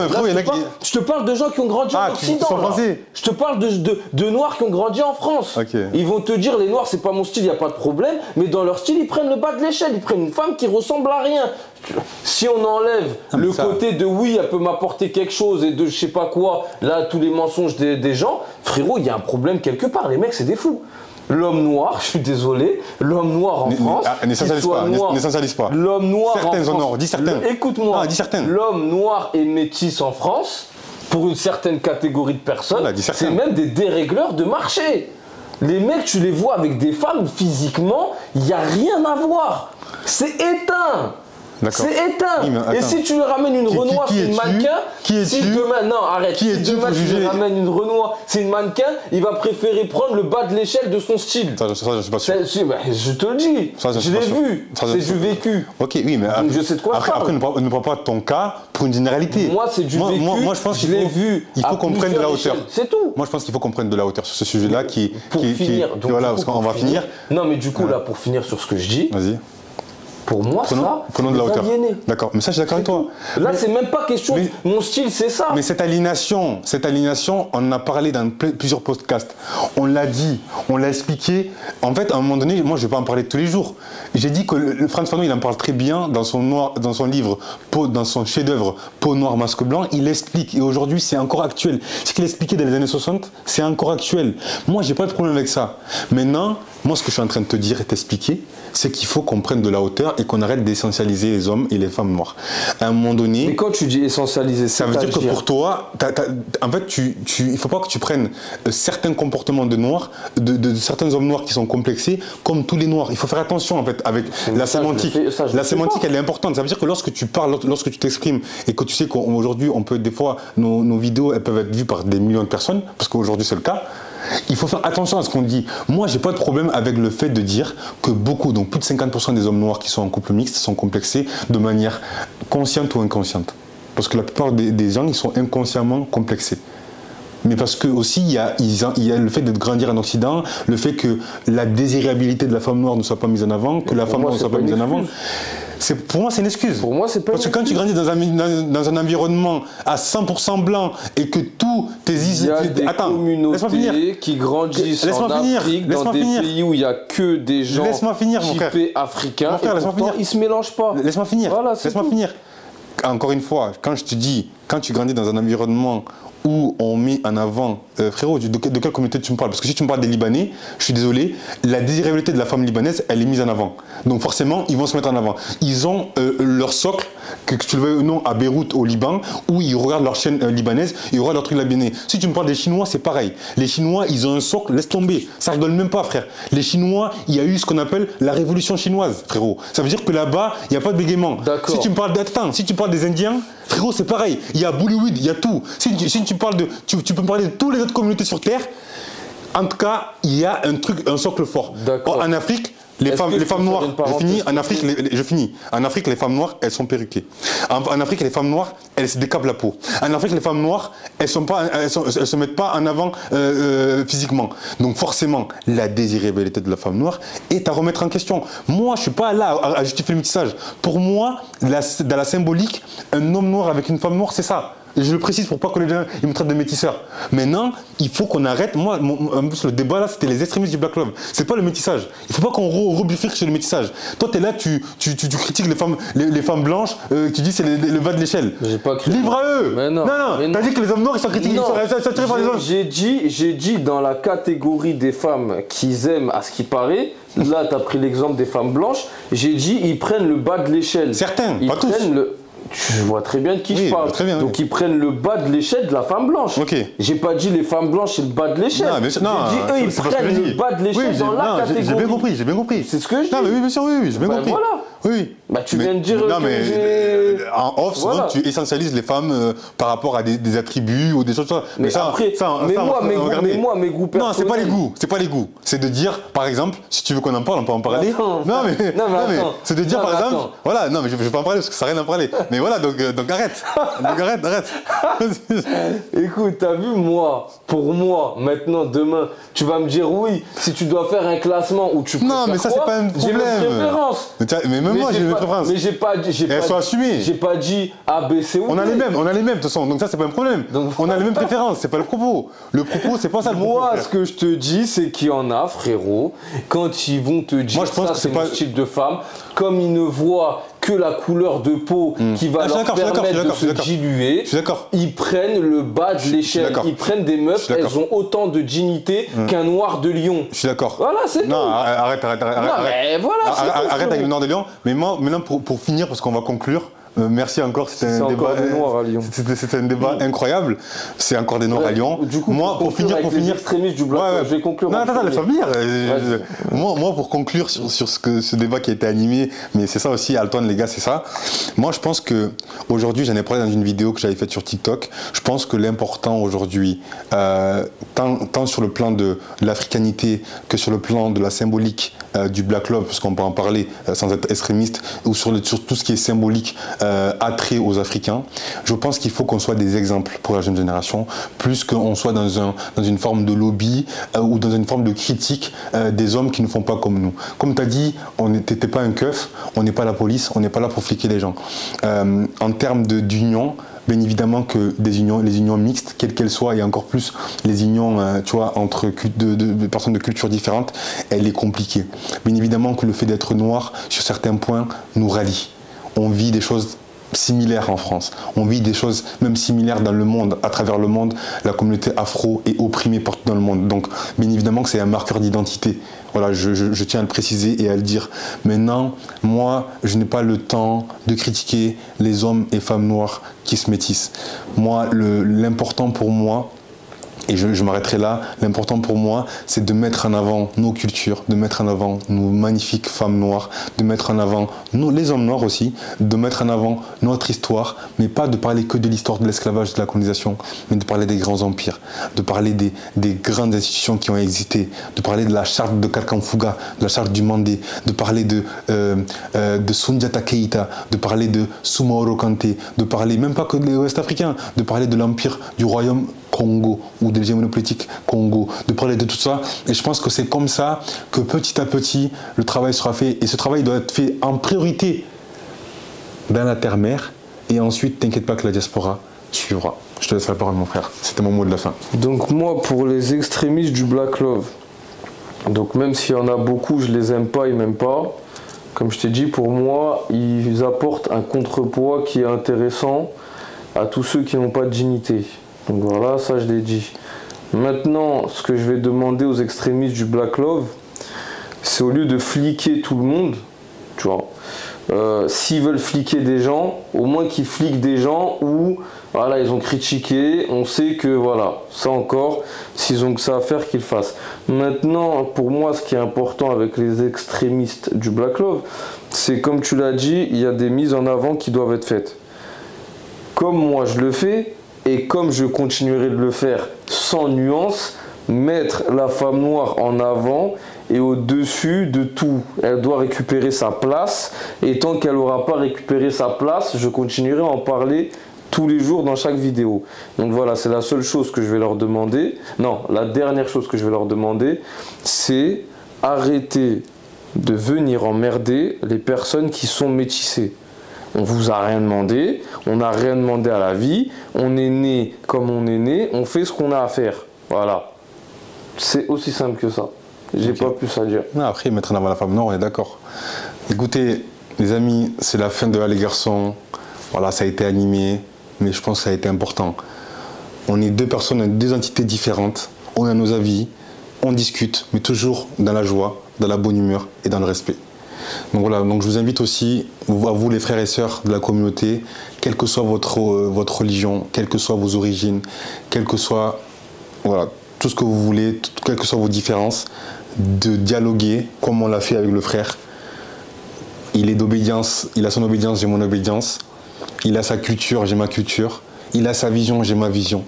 je te parle de gens qui ont grandi en Occident. Je te parle de Noirs qui ont grandi en France. Ils vont te dire, les Noirs, c'est pas mon style, il n'y a pas de problème. Mais dans leur style, ils prennent le bas de l'échelle. Ils prennent une femme qui ressemble à rien. Si on enlève le côté de oui, elle peut m'apporter quelque chose et de je sais pas quoi, là, tous les mensonges des gens, frérot, il y a un problème quelque part. Les mecs, c'est des fous. L'homme noir, je suis désolé, l'homme noir en France, n'essentialise pas. L'homme noir certains en France, honors, dis certains. Écoute-moi, dis certains. L'homme noir et métis en France, pour une certaine catégorie de personnes, c'est même des dérégleurs de marché. Les mecs, tu les vois avec des femmes, physiquement, il n'y a rien à voir. C'est éteint. C'est éteint. Et si tu lui ramènes une Renoir, c'est une mannequin. Si demain, non, arrête. Si demain tu lui ramènes une Renoir, c'est une mannequin, il va préférer prendre le bas de l'échelle de son style. Ça, je suis pas sûr. Je te le dis. Je l'ai vu. C'est du vécu. Ok, oui, mais je sais de quoi après ne prends pas ton cas pour une généralité. Moi, c'est du vécu. Moi, je pense je l'ai vu. Il faut qu'on prenne de la hauteur. C'est tout. Moi, je pense qu'il faut qu'on prenne de la hauteur sur ce sujet-là Pour finir. Voilà, parce qu'on va finir. Non, mais du coup, là, pour finir sur ce que je dis. Vas-y. Pour moi, prenons de la hauteur. D'accord, mais ça, je suis d'accord avec toi. Là, c'est même pas question. Mon style, c'est ça. Mais cette aliénation, on en a parlé dans plusieurs podcasts. On l'a dit, on l'a expliqué. En fait, à un moment donné, moi, je vais pas en parler tous les jours. J'ai dit que Frantz Fanon, il en parle très bien dans son livre, dans son chef-d'œuvre, Peau noire, masque blanc. Il explique. Et aujourd'hui, c'est encore actuel. Ce qu'il expliquait dans les années 60, c'est encore actuel. Moi, j'ai pas de problème avec ça. Maintenant, moi, ce que je suis en train de te dire et t'expliquer, c'est qu'il faut qu'on prenne de la hauteur et qu'on arrête d'essentialiser les hommes et les femmes noires. À un moment donné... Mais quand tu dis essentialiser, ça veut dire que pour toi, en fait, il ne faut pas que tu prennes certains comportements de noirs, de certains hommes noirs qui sont complexés, comme tous les noirs. Il faut faire attention, en fait, avec la sémantique. La sémantique, elle est importante. Ça veut dire que lorsque tu parles, lorsque tu t'exprimes, et que tu sais qu'aujourd'hui, on peut, des fois, nos vidéos, elles peuvent être vues par des millions de personnes, parce qu'aujourd'hui, c'est le cas. Il faut faire attention à ce qu'on dit. Moi, j'ai pas de problème avec le fait de dire que beaucoup, donc plus de 50% des hommes noirs qui sont en couple mixte sont complexés de manière consciente ou inconsciente. Parce que la plupart des gens, ils sont inconsciemment complexés. Mais parce que aussi, il y a le fait de grandir en Occident, le fait que la désirabilité de la femme noire ne soit pas mise en avant, que la femme noire ne soit pas mise en avant. Pour moi, c'est une excuse. Pour moi, c'est pas Parce que quand tu grandis dans un environnement à 100% blanc et que tous tes... Il y a des communautés qui grandissent en Afrique, dans des pays où il n'y a que des gens typés africains, et pourtant, ils ne se mélangent pas. Laisse-moi finir. Voilà, laisse-moi finir. Encore une fois, quand je te dis, quand tu grandis dans un environnement où on met en avant, frérot, de quelle communauté tu me parles? Parce que si tu me parles des Libanais, je suis désolé, la désirabilité de la femme libanaise, elle est mise en avant. Donc forcément, ils vont se mettre en avant. Ils ont leur socle, que tu le veuilles ou non, à Beyrouth, au Liban, où ils regardent leur chaîne libanaise, ils regardent leur truc libanais. Si tu me parles des Chinois, c'est pareil. Les Chinois, ils ont un socle, laisse tomber. Ça ne donne même pas, frère. Les Chinois, il y a eu ce qu'on appelle la révolution chinoise, frérot. Ça veut dire que là-bas, il n'y a pas de bégaiement. Si tu me parles si tu parles des Indiens, frérot, c'est pareil. Il y a Bollywood, il y a tout. Si tu parles tu peux me parler de toutes les autres communautés sur Terre. En tout cas, il y a un socle fort. En Afrique, les femmes noires, je finis. En Afrique, je finis. En Afrique, les femmes noires, elles sont perruquées. En Afrique, les femmes noires, elles se décapent la peau. En Afrique, les femmes noires, elles se mettent pas en avant physiquement. Donc forcément, la désirabilité de la femme noire est à remettre en question. Moi, je suis pas là à justifier le métissage. Pour moi, dans la symbolique, un homme noir avec une femme noire, c'est ça. Et je le précise pour pas que les gens ils me traitent de métisseur. Maintenant, il faut qu'on arrête. Moi, en plus, le débat là, c'était les extrémistes du Black Love. C'est pas le métissage. Il faut pas qu'on rebifurque sur le métissage. Toi, tu es là, tu critiques les femmes blanches, tu dis c'est le bas de l'échelle. J'ai pas critiqué. Libre à eux. Mais non. T'as dit que les hommes noirs ils sont critiqués. J'ai dit dans la catégorie des femmes qu'ils aiment à ce qui paraît. Là, tu as pris l'exemple des femmes blanches. J'ai dit ils prennent le bas de l'échelle. Certains, pas tous. Je vois très bien de qui je parle. Très bien, donc ils prennent le bas de l'échelle de la femme blanche. J'ai pas dit les femmes blanches c'est le bas de l'échelle. J'ai dit eux ils prennent le bas de l'échelle dans la catégorie. J'ai bien compris. C'est ce que je dis. Non mais oui bien sûr, oui, j'ai bien compris. Voilà. Oui. Bah tu viens de dire non, mais en off, souvent, tu essentialises les femmes par rapport à des attributs ou des choses comme ça. Mais ça, après, moi, mes goûts personnels. Non, c'est pas les goûts. C'est de dire, par exemple, si tu veux qu'on en parle, on peut en parler. Non, mais c'est de dire, par exemple, voilà, non, mais je vais pas en parler parce que ça n'a rien à parler. Mais voilà, donc arrête. arrête. Écoute, t'as vu, pour moi, maintenant, demain, tu vas me dire oui, si tu dois faire un classement où tu peux. Non, mais ça, c'est pas un problème. J'ai mes préférences. Mais même moi, j'ai mes préférences. Mais j'ai pas dit. Elles sont assumées. J'ai pas dit A, B, C ou D. On a les mêmes, de toute façon. Donc ça, c'est pas un problème. Donc, on a les mêmes préférences. C'est pas le propos. Le propos, c'est pas ça le propos. Moi, ce que je te dis, c'est qu'il y en a, frérot, quand ils vont te dire ça, c'est mon style de femme, comme ils ne voient que la couleur de peau qui va leur permettre de se diluer, ils prennent le bas de l'échelle. Ils prennent des meufs, elles ont autant de dignité qu'un noir de Lion. Je suis d'accord. Voilà, c'est tout. Non, arrête. Mais voilà, arrête avec le noir de Lion. Mais moi, maintenant, pour finir, parce qu'on va conclure, merci encore, c'était un débat incroyable. C'est encore des noirs à Lyon. Du coup, moi, pour finir, extrémistes du Black, je vais conclure. Non, attends, laisse-moi venir. Moi, pour conclure sur ce débat qui a été animé, mais c'est ça aussi, Altoine, les gars, c'est ça. Moi, je pense que aujourd'hui, j'en ai parlé dans une vidéo que j'avais faite sur TikTok. Je pense que l'important aujourd'hui, tant sur le plan de l'africanité que sur le plan de la symbolique du Black Love, parce qu'on peut en parler sans être extrémiste, ou sur tout ce qui est symbolique. Attrait aux Africains, je pense qu'il faut qu'on soit des exemples pour la jeune génération, plus qu'on soit dans une forme de lobby ou dans une forme de critique des hommes qui ne font pas comme nous. Comme tu as dit, on n'était pas un keuf, on n'est pas la police, on n'est pas là pour fliquer les gens. En termes d'union, bien évidemment que les unions mixtes, quelles qu'elles soient, et encore plus les unions tu vois, entre de personnes de cultures différentes, elle est compliquée. Bien évidemment que le fait d'être noir, sur certains points, nous rallie. On vit des choses similaires en France. On vit des choses même similaires dans le monde. À travers le monde, la communauté afro est opprimée partout dans le monde. Donc, bien évidemment que c'est un marqueur d'identité. Voilà, je tiens à le préciser et à le dire. Maintenant, moi, je n'ai pas le temps de critiquer les hommes et femmes noirs qui se métissent. Moi, l'important pour moi, et je m'arrêterai là, l'important pour moi, c'est de mettre en avant nos cultures, de mettre en avant nos magnifiques femmes noires, de mettre en avant les hommes noirs aussi, de mettre en avant notre histoire, mais pas de parler que de l'histoire de l'esclavage, de la colonisation, mais de parler des grands empires, de parler des grandes institutions qui ont existé, de parler de la charte de Karkamfuga, de la charte du Mandé, de parler de Soundiata Keïta, de parler de Soumaoro Kanté, de parler même pas que des Ouest-Africains, de parler de l'empire du royaume Congo ou de l'hégémonie politique Congo, de parler de tout ça. Et je pense que c'est comme ça que petit à petit, le travail sera fait. Et ce travail doit être fait en priorité dans la terre-mère. Et ensuite, t'inquiète pas que la diaspora suivra. Je te laisse la parole, mon frère. C'était mon mot de la fin. Donc moi, pour les extrémistes du Black Love, donc même s'il y en a beaucoup, je les aime pas, ils m'aiment pas. Comme je t'ai dit, pour moi, ils apportent un contrepoids qui est intéressant à tous ceux qui n'ont pas de dignité. Donc voilà, ça je l'ai dit. Maintenant, ce que je vais demander aux extrémistes du Black Love, c'est au lieu de fliquer tout le monde, tu vois, s'ils veulent fliquer des gens, au moins qu'ils fliquent des gens où voilà, ils ont critiqué, on sait que voilà, ça encore, s'ils ont que ça à faire, qu'ils fassent. Maintenant, pour moi, ce qui est important avec les extrémistes du Black Love, c'est comme tu l'as dit, il y a des mises en avant qui doivent être faites. Comme moi je le fais, et comme je continuerai de le faire sans nuance, mettre la femme noire en avant et au-dessus de tout. Elle doit récupérer sa place, et tant qu'elle n'aura pas récupéré sa place, je continuerai à en parler tous les jours dans chaque vidéo. Donc voilà, c'est la seule chose que je vais leur demander. Non, la dernière chose que je vais leur demander, c'est arrêter de venir emmerder les personnes qui sont métissées. On vous a rien demandé, on n'a rien demandé à la vie, on est né comme on est né, on fait ce qu'on a à faire. Voilà. C'est aussi simple que ça. J'ai pas plus à dire. Non, après, mettre en avant la femme noire, on est d'accord. Écoutez, les amis, c'est la fin de les garçons. Voilà, ça a été animé, mais je pense que ça a été important. On est deux personnes, deux entités différentes. On a nos avis, on discute, mais toujours dans la joie, dans la bonne humeur et dans le respect. Donc voilà, donc je vous invite aussi, à vous les frères et sœurs de la communauté, quelle que soit votre religion, quelles que soient vos origines, quel que soit voilà, tout ce que vous voulez, quelles que soient vos différences, de dialoguer comme on l'a fait avec le frère. Il est d'obédience, il a son obédience, j'ai mon obédience. Il a sa culture, j'ai ma culture. Il a sa vision, j'ai ma vision.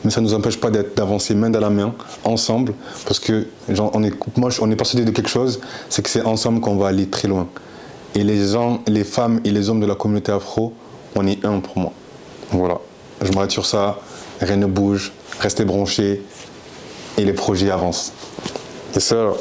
Mais ça ne nous empêche pas d'avancer main dans la main, ensemble, parce que on est persuadé de quelque chose, c'est que c'est ensemble qu'on va aller très loin. Et les gens, les femmes et les hommes de la communauté afro, on est un pour moi. Voilà, je m'arrête sur ça, rien ne bouge, restez branchés et les projets avancent. Et ça,